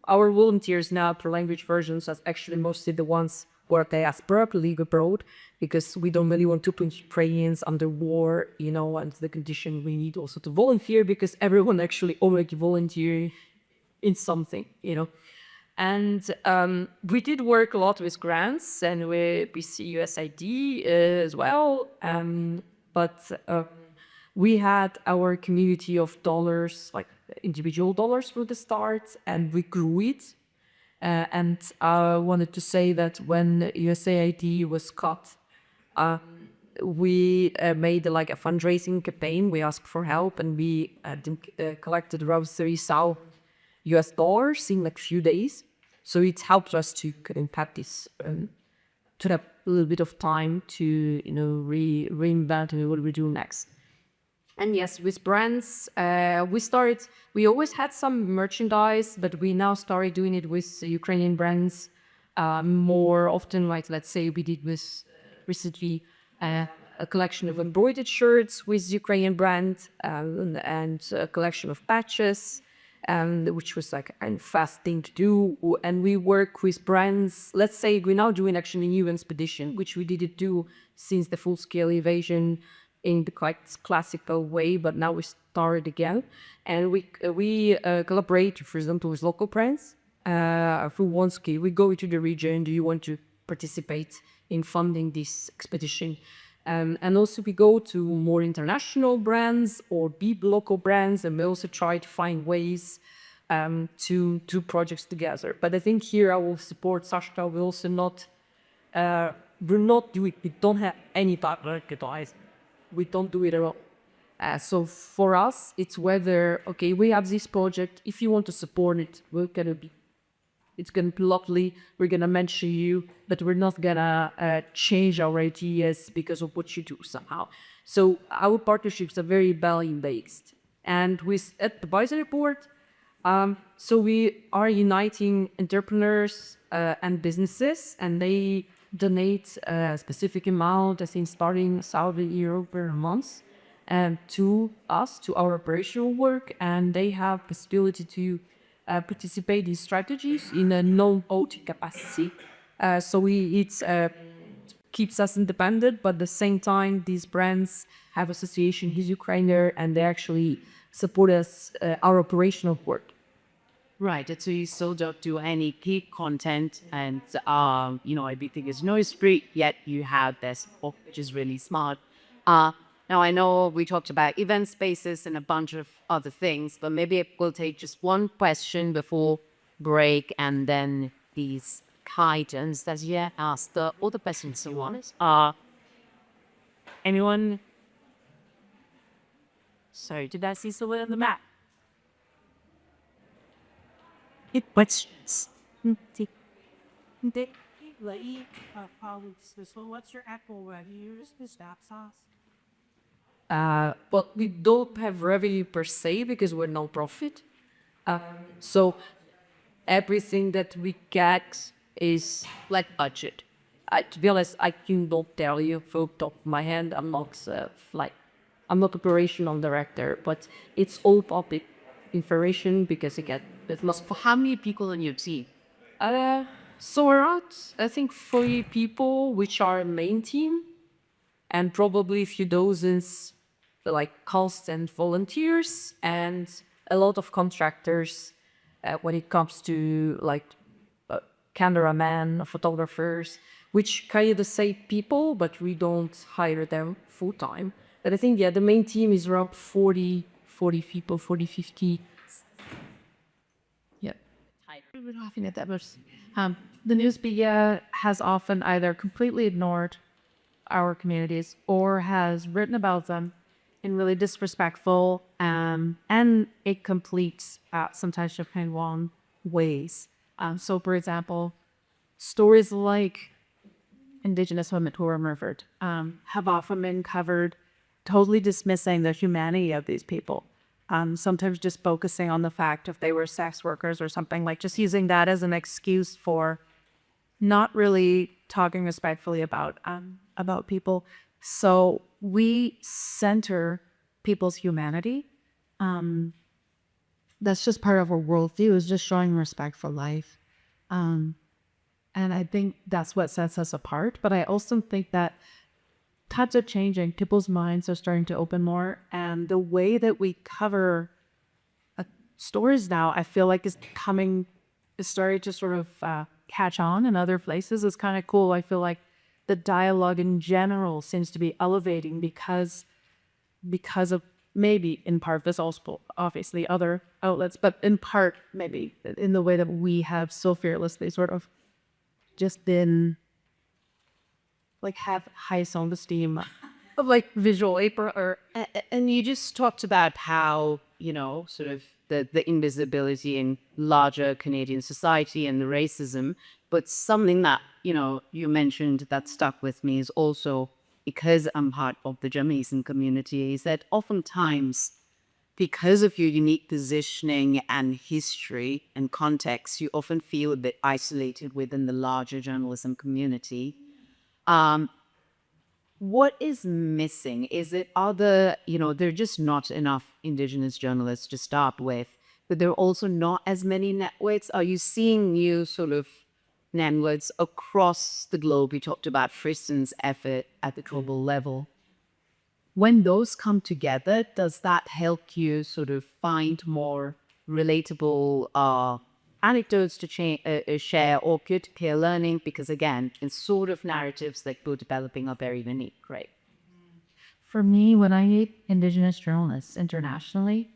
Our volunteers now per language versions are actually mostly the ones who are diaspora, live abroad, because we don't really want to put Ukrainians under war, and the condition we need also to volunteer, because everyone actually already volunteer in something, And we did work a lot with grants and with USAID as well. But we had our community of dollars, like individual dollars from the start, and we grew it. And I wanted to say that when USAID was cut, we made like a fundraising campaign. We asked for help, and we collected around $30,000 in like few days. So it helped us to have this, to have a little bit of time to, reinvent what we do next. And yes, with brands, we always had some merchandise, but we now started doing it with Ukrainian brands more often. Like, let's say we did with recently a collection of embroidered shirts with Ukrainian brand and a collection of patches, which was like a fast thing to do. And we work with brands. Let's say we're now doing actually a new expedition, which we didn't do since the full-scale invasion in the quite classical way, but now we started again. And we collaborate, for example, with local brands. Who wants, we go into the region, do you want to participate in funding this expedition? And also we go to more international brands or big local brands, and we also try to find ways to do projects together. But I think here I will support Saska. We also not do it. We don't have any type of advice. We don't do it at all. So for us, it's whether, we have this project. If you want to support it, it's going to be lovely. We're going to mention you, but we're not going to change our ideas because of what you do somehow. So our partnerships are very value-based. And with advisory board, so we are uniting entrepreneurs and businesses, and they donate a specific amount, I think starting €1,000 per month, to us, to our operational work, and they have possibility to participate in strategies in a non-OT capacity. So it keeps us independent, but at the same time, these brands have association with Ukrainer, and they actually support us, our operational work.
Right, and so you still don't do any peak content, and everything is noise-free, yet you have this book, which is really smart. Now, I know we talked about event spaces and a bunch of other things, but maybe we'll take just one question before break, and then these guidance that you asked the other questions you want. Anyone? Sorry, did I see someone on the map? Questions.
So what's your actual revenue? The staff sauce?
But we don't have revenue per se because we're non-profit. So everything that we get is like budget. To be honest, I cannot tell you from the top of my head. I'm not operational director, but it's all public information because again,
For how many people in your team?
so around, I think 40 people, which are main team, and probably a few dozens like constant volunteers and a lot of contractors when it comes to like cameramen, photographers, which kind of the same people, but we don't hire them full time. But I think, the main team is around 40 people, 40, 50.
We're laughing at that, but the news media has often either completely ignored our communities or has written about them in really disrespectful and incomplete, sometimes Japan ways. So, for example, stories like Indigenous women who were murdered have often been covered, totally dismissing the humanity of these people. Sometimes just focusing on the fact if they were sex workers or something, like just using that as an excuse for not really talking respectfully about people. So we center people's humanity. That's just part of our worldview, is just showing respect for life. And I think that's what sets us apart. But I also think that times are changing. People's minds are starting to open more. And the way that we cover stories now, I feel like is starting to sort of catch on in other places. It's kind of cool. I feel like the dialogue in general seems to be elevating because of, maybe in part, there's also obviously other outlets, but in part maybe in the way that we have so fearlessly sort of just been like have high self-esteem of like visual or
And you just talked about how, sort of the invisibility in larger Canadian society and the racism, but something that, you mentioned that stuck with me is also, because I'm part of the Jamaican community, is that oftentimes, because of your unique positioning and history and context, you often feel a bit isolated within the larger journalism community. What is missing? Is it there are just not enough Indigenous journalists to start with, but there are also not as many networks. Are you seeing new sort of networks across the globe? You talked about Fristen's effort at the global level. When those come together, does that help you sort of find more relatable anecdotes to share or peer-to-peer learning? Because again, in sort of narratives that we're developing are very unique, right?
For me, when I meet Indigenous journalists internationally,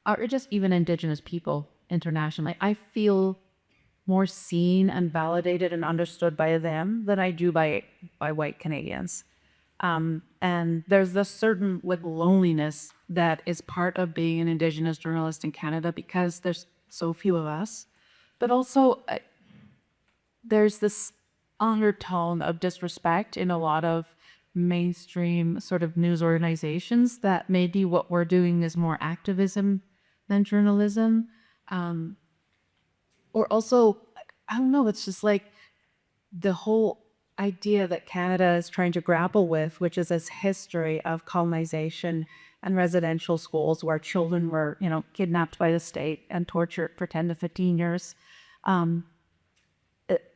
or just even Indigenous people internationally, I feel more seen and validated and understood by them than I do by white Canadians. And there's this certain loneliness that is part of being an Indigenous journalist in Canada because there's so few of us. But also, there's this undertone of disrespect in a lot of mainstream sort of news organizations that maybe what we're doing is more activism than journalism. Or also, I don't know, it's just like the whole idea that Canada is trying to grapple with, which is this history of colonization and residential schools where children were, kidnapped by the state and tortured for 10 to 15 years.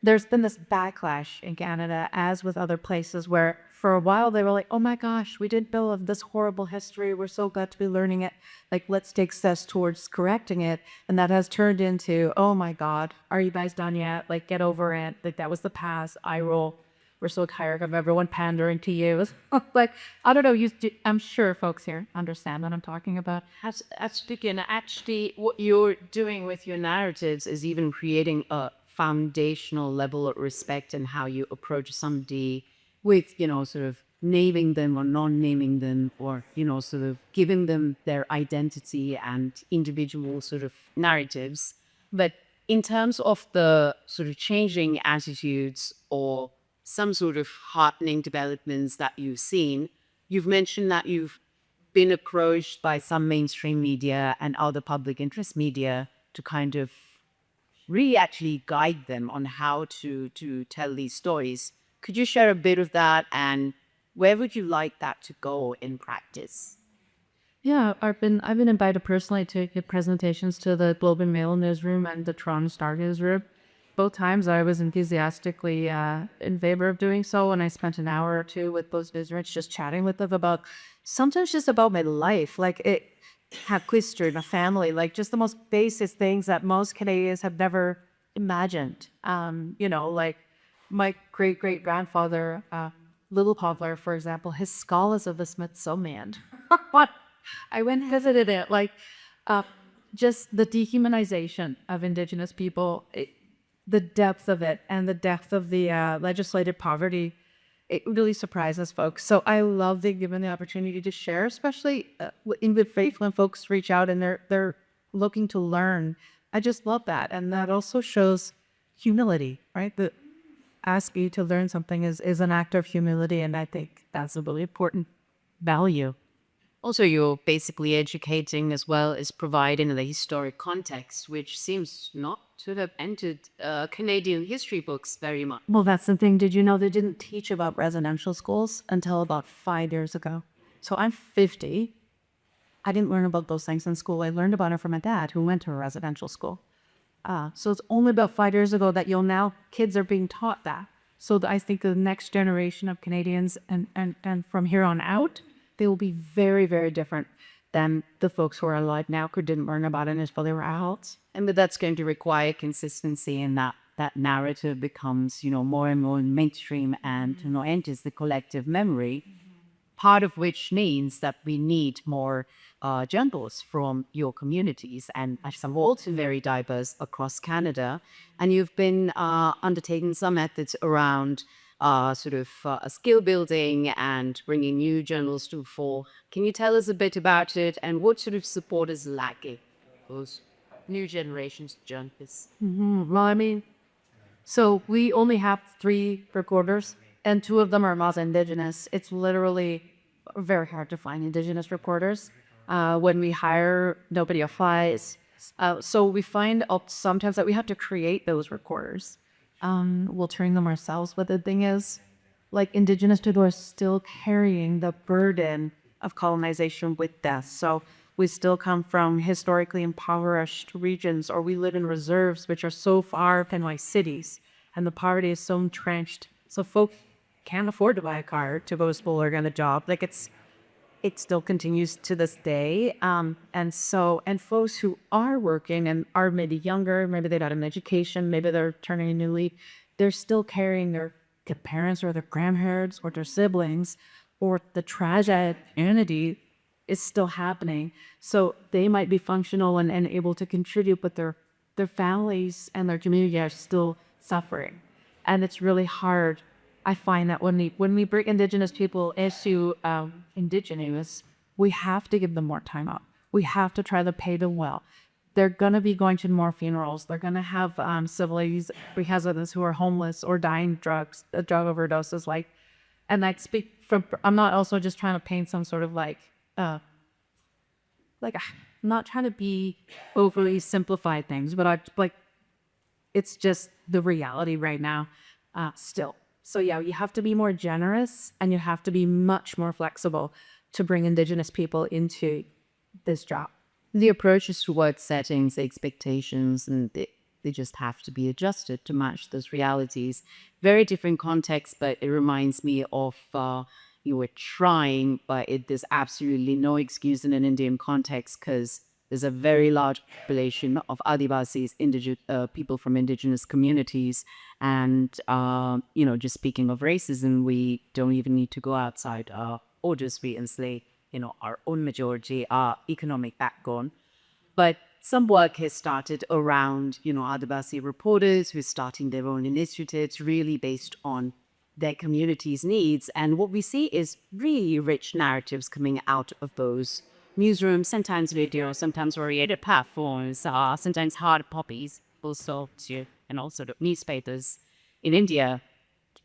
There's been this backlash in Canada, as with other places, where for a while they were like, oh my gosh, we didn't know of this horrible history. We're so glad to be learning it. Like, let's take steps towards correcting it. And that has turned into, oh my God, are you guys done yet? Like, get over it. Like, that was the past. I roll. We're so tired of everyone pandering to you. Like, I don't know. I'm sure folks here understand what I'm talking about.
Actually, what you're doing with your narratives is even creating a foundational level of respect in how you approach somebody with, sort of naming them or non-naming them, or, sort of giving them their identity and individual sort of narratives. But in terms of the sort of changing attitudes or some sort of heartening developments that you've seen, you've mentioned that you've been approached by some mainstream media and other public interest media to kind of really actually guide them on how to tell these stories. Could you share a bit of that, and where would you like that to go in practice?
Yeah, I've been invited personally to give presentations to the Globe and Mail newsroom and the Toronto Star newsroom. Both times I was enthusiastically in favor of doing so, and I spent an hour or two with those newsrooms just chatting with them about, sometimes just about my life, like have Quister, my family, like just the most basic things that most Canadians have never imagined. Like my great-great-grandfather, Little Podler, for example, his skull is of the Smithsonian. But I went and visited it, like just the dehumanization of Indigenous people, the depth of it and the depth of the legislated poverty, it really surprises folks. So I love being given the opportunity to share, especially in good faith when folks reach out and they're looking to learn. I just love that. And that also shows humility, right? The ask you to learn something is an act of humility. And I think that's a really important value.
Also, you're basically educating as well as providing the historic context, which seems not should have entered Canadian history books very much.
Well, that's the thing. Did you know they didn't teach about residential schools until about 5 years ago? So I'm 50. I didn't learn about those things in school. I learned about it from my dad, who went to a residential school. So it's only about 5 years ago that kids are being taught that. So I think the next generation of Canadians and from here on out, they will be very, very different than the folks who are alive now who didn't learn about it until they were adults.
And but that's going to require consistency, and that narrative becomes, more and more mainstream and, enters the collective memory. Part of which means that we need more journalists from your communities, and some also very diverse across Canada. And you've been undertaking some methods around skill building and bringing new journalists to the fore. Can you tell us a bit about it, and what sort of support is lacking those new generations of journalists?
Well, so we only have 3 reporters, and 2 of them are not Indigenous. It's literally very hard to find Indigenous reporters. When we hire, nobody applies. So we find out sometimes that we have to create those reporters. We'll train them ourselves. But the thing is, Indigenous people are still carrying the burden of colonization with us. So we still come from historically impoverished regions, or we live in reserves, which are so far from cities, and the poverty is so entrenched. So folk can't afford to buy a car to go to school or get a job. It still continues to this day. And folks who are working and are maybe younger, maybe they got an education, maybe they're turning a new leaf, they're still carrying their parents or their grandparents or their siblings, or the tragedy is still happening. So they might be functional and able to contribute, but their families and their community are still suffering. And it's really hard. I find that when we bring Indigenous people into IndigiNews, we have to give them more time up. We have to try to pay them well. They're going to be going to more funerals. They're going to have civilians, others who are homeless or dying drug overdoses. And I speak from, I'm not also just trying to paint some sort of I'm not trying to be overly simplified things, but it's just the reality right now still. So yeah, you have to be more generous, and you have to be much more flexible to bring Indigenous people into this job.
The approaches towards settings, expectations, and they just have to be adjusted to match those realities. Very different context, but it reminds me of you were trying, but there's absolutely no excuse in an Indian context, because there's a very large population of Adivasis, people from Indigenous communities. And, just speaking of racism, we don't even need to go outside our borders. We enslave, our own majority, our economic backbone. But some work has started around, Adivasi reporters who are starting their own initiatives, really based on their community's needs. And what we see is really rich narratives coming out of those newsrooms, sometimes video, sometimes oriented platforms, sometimes hard copies, also and also the newspapers in India.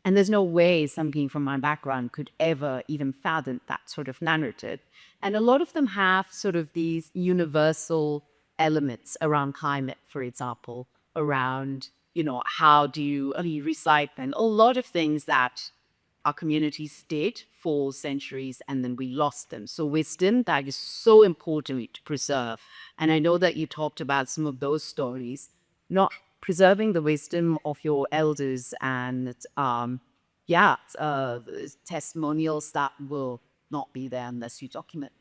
And there's no way somebody from my background could ever even fathom that sort of narrative. And a lot of them have sort of these universal elements around climate, for example, around, how do you recycle, a lot of things that our communities did for centuries, and then we lost them. So wisdom, that is so important to preserve. And I know that you talked about some of those stories, not preserving the wisdom of your elders and testimonials that will not be there unless you document.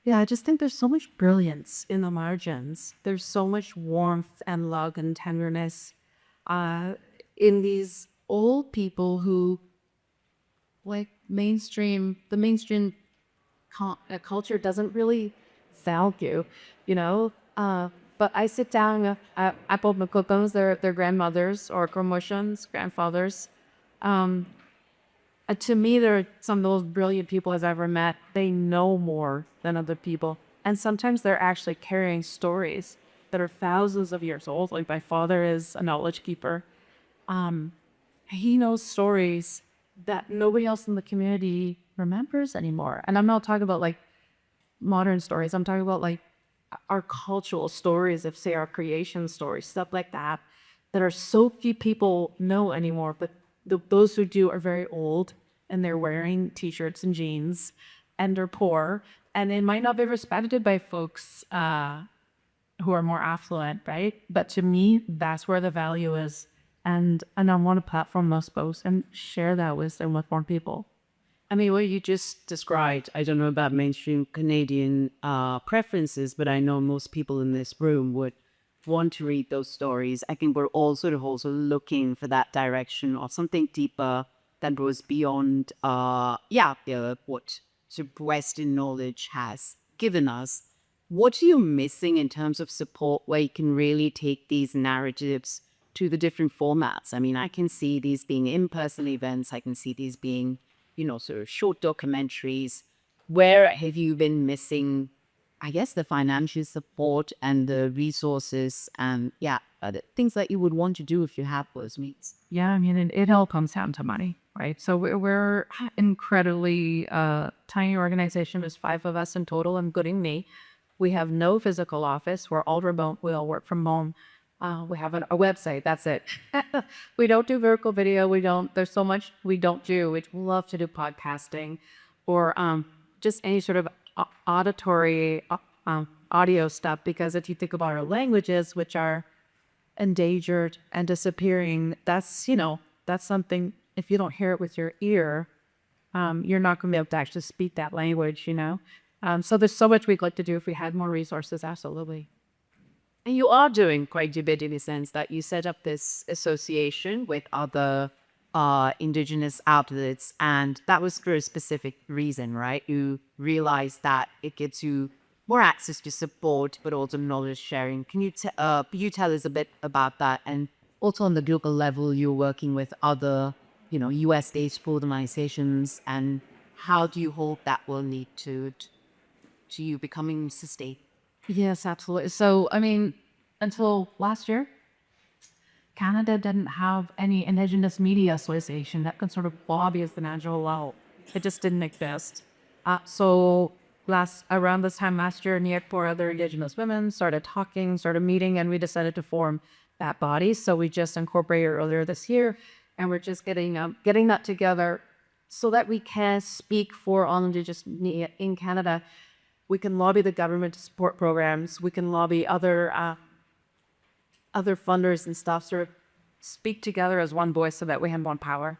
Yeah, I just think there's so much brilliance in the margins. There's so much warmth and love and tenderness in these old people who, the mainstream culture doesn't really value, But I sit down at both Makokons, their grandmothers or Kromoshans, grandfathers. To me, they're some of the most brilliant people I've ever met. They know more than other people. And sometimes they're actually carrying stories that are thousands of years old. Like my father is a knowledge keeper. He knows stories that nobody else in the community remembers anymore. And I'm not talking about modern stories. I'm talking about
our cultural stories, if say our creation stories, stuff like that, that are so few people know anymore. But those who do are very old, and they're wearing t-shirts and jeans, and they're poor, and it might not be respected by folks who are more affluent, right? But to me, that's where the value is. And I want to platform those posts and share that wisdom with more people.
I mean, what you just described, I don't know about mainstream Canadian preferences, but I know most people in this room would want to read those stories. I think we're all sort of also looking for that direction or something deeper that goes beyond, what sort of Western knowledge has given us. What are you missing in terms of support where you can really take these narratives to the different formats? I mean, I can see these being in-person events. I can see these being, sort of short documentaries. Where have you been missing, I guess, the financial support and the resources and, the things that you would want to do if you have those meets?
Yeah, I mean, it all comes down to money, right? So we're incredibly tiny organization. There's 5 of us in total, including me. We have no physical office. We're all remote. We all work from home. We have a website. That's it. We don't do vertical video. There's so much we don't do. We'd love to do podcasting or just any sort of auditory audio stuff, because if you think about our languages, which are endangered and disappearing, that's something, if you don't hear it with your ear, you're not going to be able to actually speak that language, So there's so much we'd like to do if we had more resources, absolutely.
And you are doing quite a bit in the sense that you set up this association with other Indigenous outlets, and that was for a specific reason, right? You realized that it gives you more access to support, but also knowledge sharing. Can you tell us a bit about that? And also on the global level, you're working with other, US-based organizations, and how do you hope that will lead to you becoming sustainable?
Yes, absolutely. So, I mean, until last year, Canada didn't have any Indigenous media association that could sort of lobby as the national level. It just didn't exist. So around this time last year, me and 4 other Indigenous women started meeting, and we decided to form that body. So we just incorporated earlier this year, and we're just getting that together so that we can speak for all Indigenous media in Canada. We can lobby the government to support programs. We can lobby other funders and stuff, sort of speak together as one voice so that we have one power.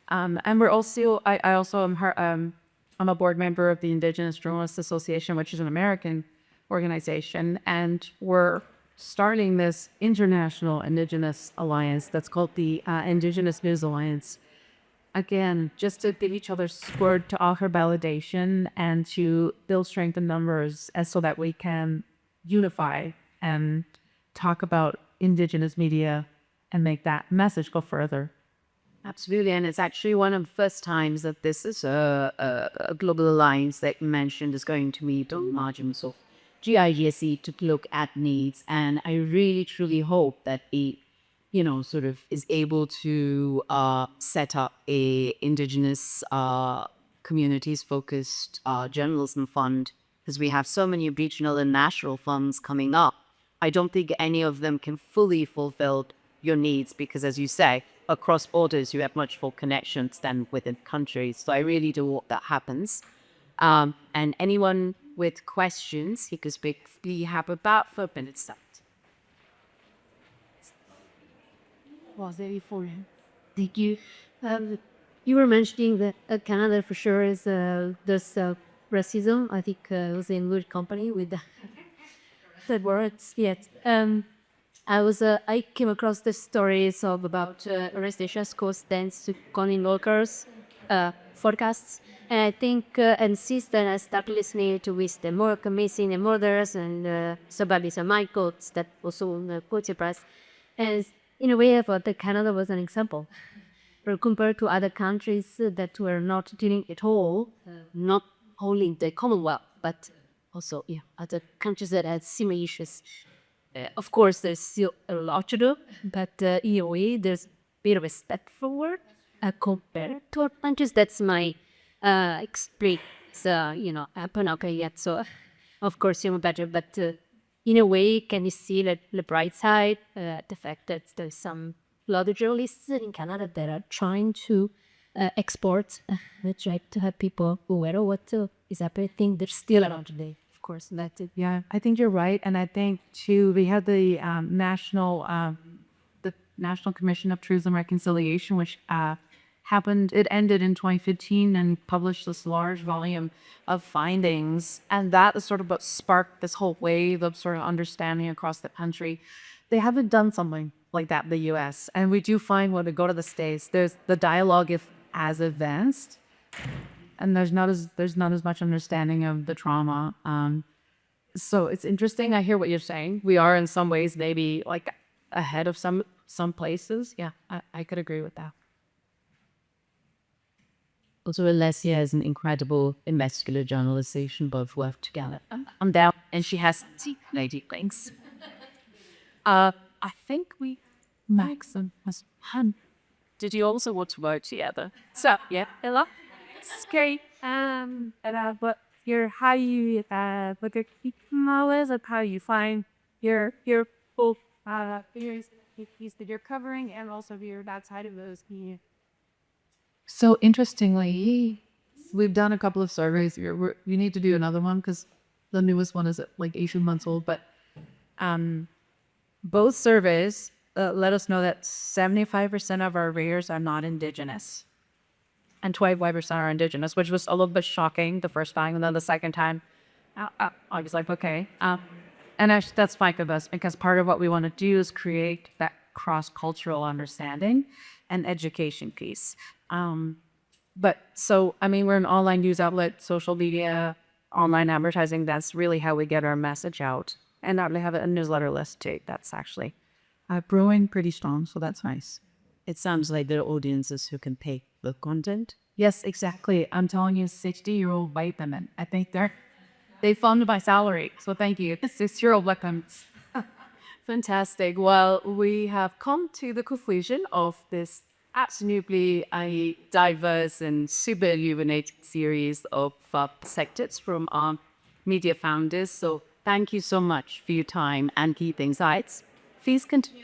And we're also, I'm a board member of the Indigenous Journalists Association, which is an American organization, and we're starting this international Indigenous alliance that's called the Indigenous News Alliance. Again, just to give each other word, to offer validation and to build strength in numbers, and so that we can unify and talk about Indigenous media and make that message go further.
Absolutely, and it's actually one of the first times that this is a global alliance that you mentioned is going to meet on margins of GIGSE to look at needs, and I really truly hope that it sort of is able to set up a Indigenous communities-focused journalism fund, because we have so many regional and national funds coming up. I don't think any of them can fully fulfill your needs because, as you say, across borders, you have much more connections than within countries. So I really do hope that happens. And anyone with questions, you could speak. We have about 4 minutes left.
Was there for him? Thank you. You were mentioning that Canada for sure is there's racism. I think it was in good company with that words. Yes. I came across the stories about Anastasiia caused dance to calling locals forecasts, and I think and since then I started listening to with the more missing and murders and somebody some Michaels that also on the Pulitzer Prize, and in a way I thought that Canada was an example. Compared to other countries that were not dealing at all, not only in the Commonwealth, but also other countries that had similar issues. Of course, there's still a lot to do, but in a way, there's a bit of respect forward compared to other countries. That's my experience, happen okay yet. So, of course, better, but
in a way, can you see the bright side, the fact that there's some other journalists in Canada that are trying to export, try to have people aware of what is happening. They're still around today, of course, and that's it.
Yeah, I think you're right, and I think too we had the National Commission of Truth and Reconciliation, which happened. It ended in 2015 and published this large volume of findings, and that sort of what sparked this whole wave of sort of understanding across the country. They haven't done something like that in the U.S., and we do find when we go to the States, there's the dialogue is as advanced, and there's not as much understanding of the trauma. So it's interesting. I hear what you're saying. We are in some ways maybe like ahead of some places. Yeah, I could agree with that.
Also, Alessia is an incredible investigative journalization, both work together.
I'm down, and she has lady links. I think Maxim has hand. Did you also want to work together? So yeah, hello. It's great.
But how you look at knowledge of how you find your both figures that you're covering and also your outside of those.
So interestingly, we've done a couple of surveys. We need to do another one because the newest one is like 18 months old. But
Both surveys let us know that 75% of our readers are not Indigenous. And 25% are Indigenous, which was a little bit shocking the first time. And then the second time, I was like, okay.
and actually, that's fine with us because part of what we want to do is create that cross-cultural understanding and education piece. But so, I mean, we're an online news outlet, social media, online advertising. That's really how we get our message out. And now we have a newsletter list too. That's actually brewing pretty strong, so that's nice.
It sounds like there are audiences who can pay the content.
Yes, exactly. I'm telling you, 60-year-old white women. I think they fund my salary, so thank you. 60-year-old black women.
Fantastic. Well, we have come to the conclusion of this absolutely diverse and super illuminating series of sectors from our media founders. So thank you so much for your time and key insights. Please continue.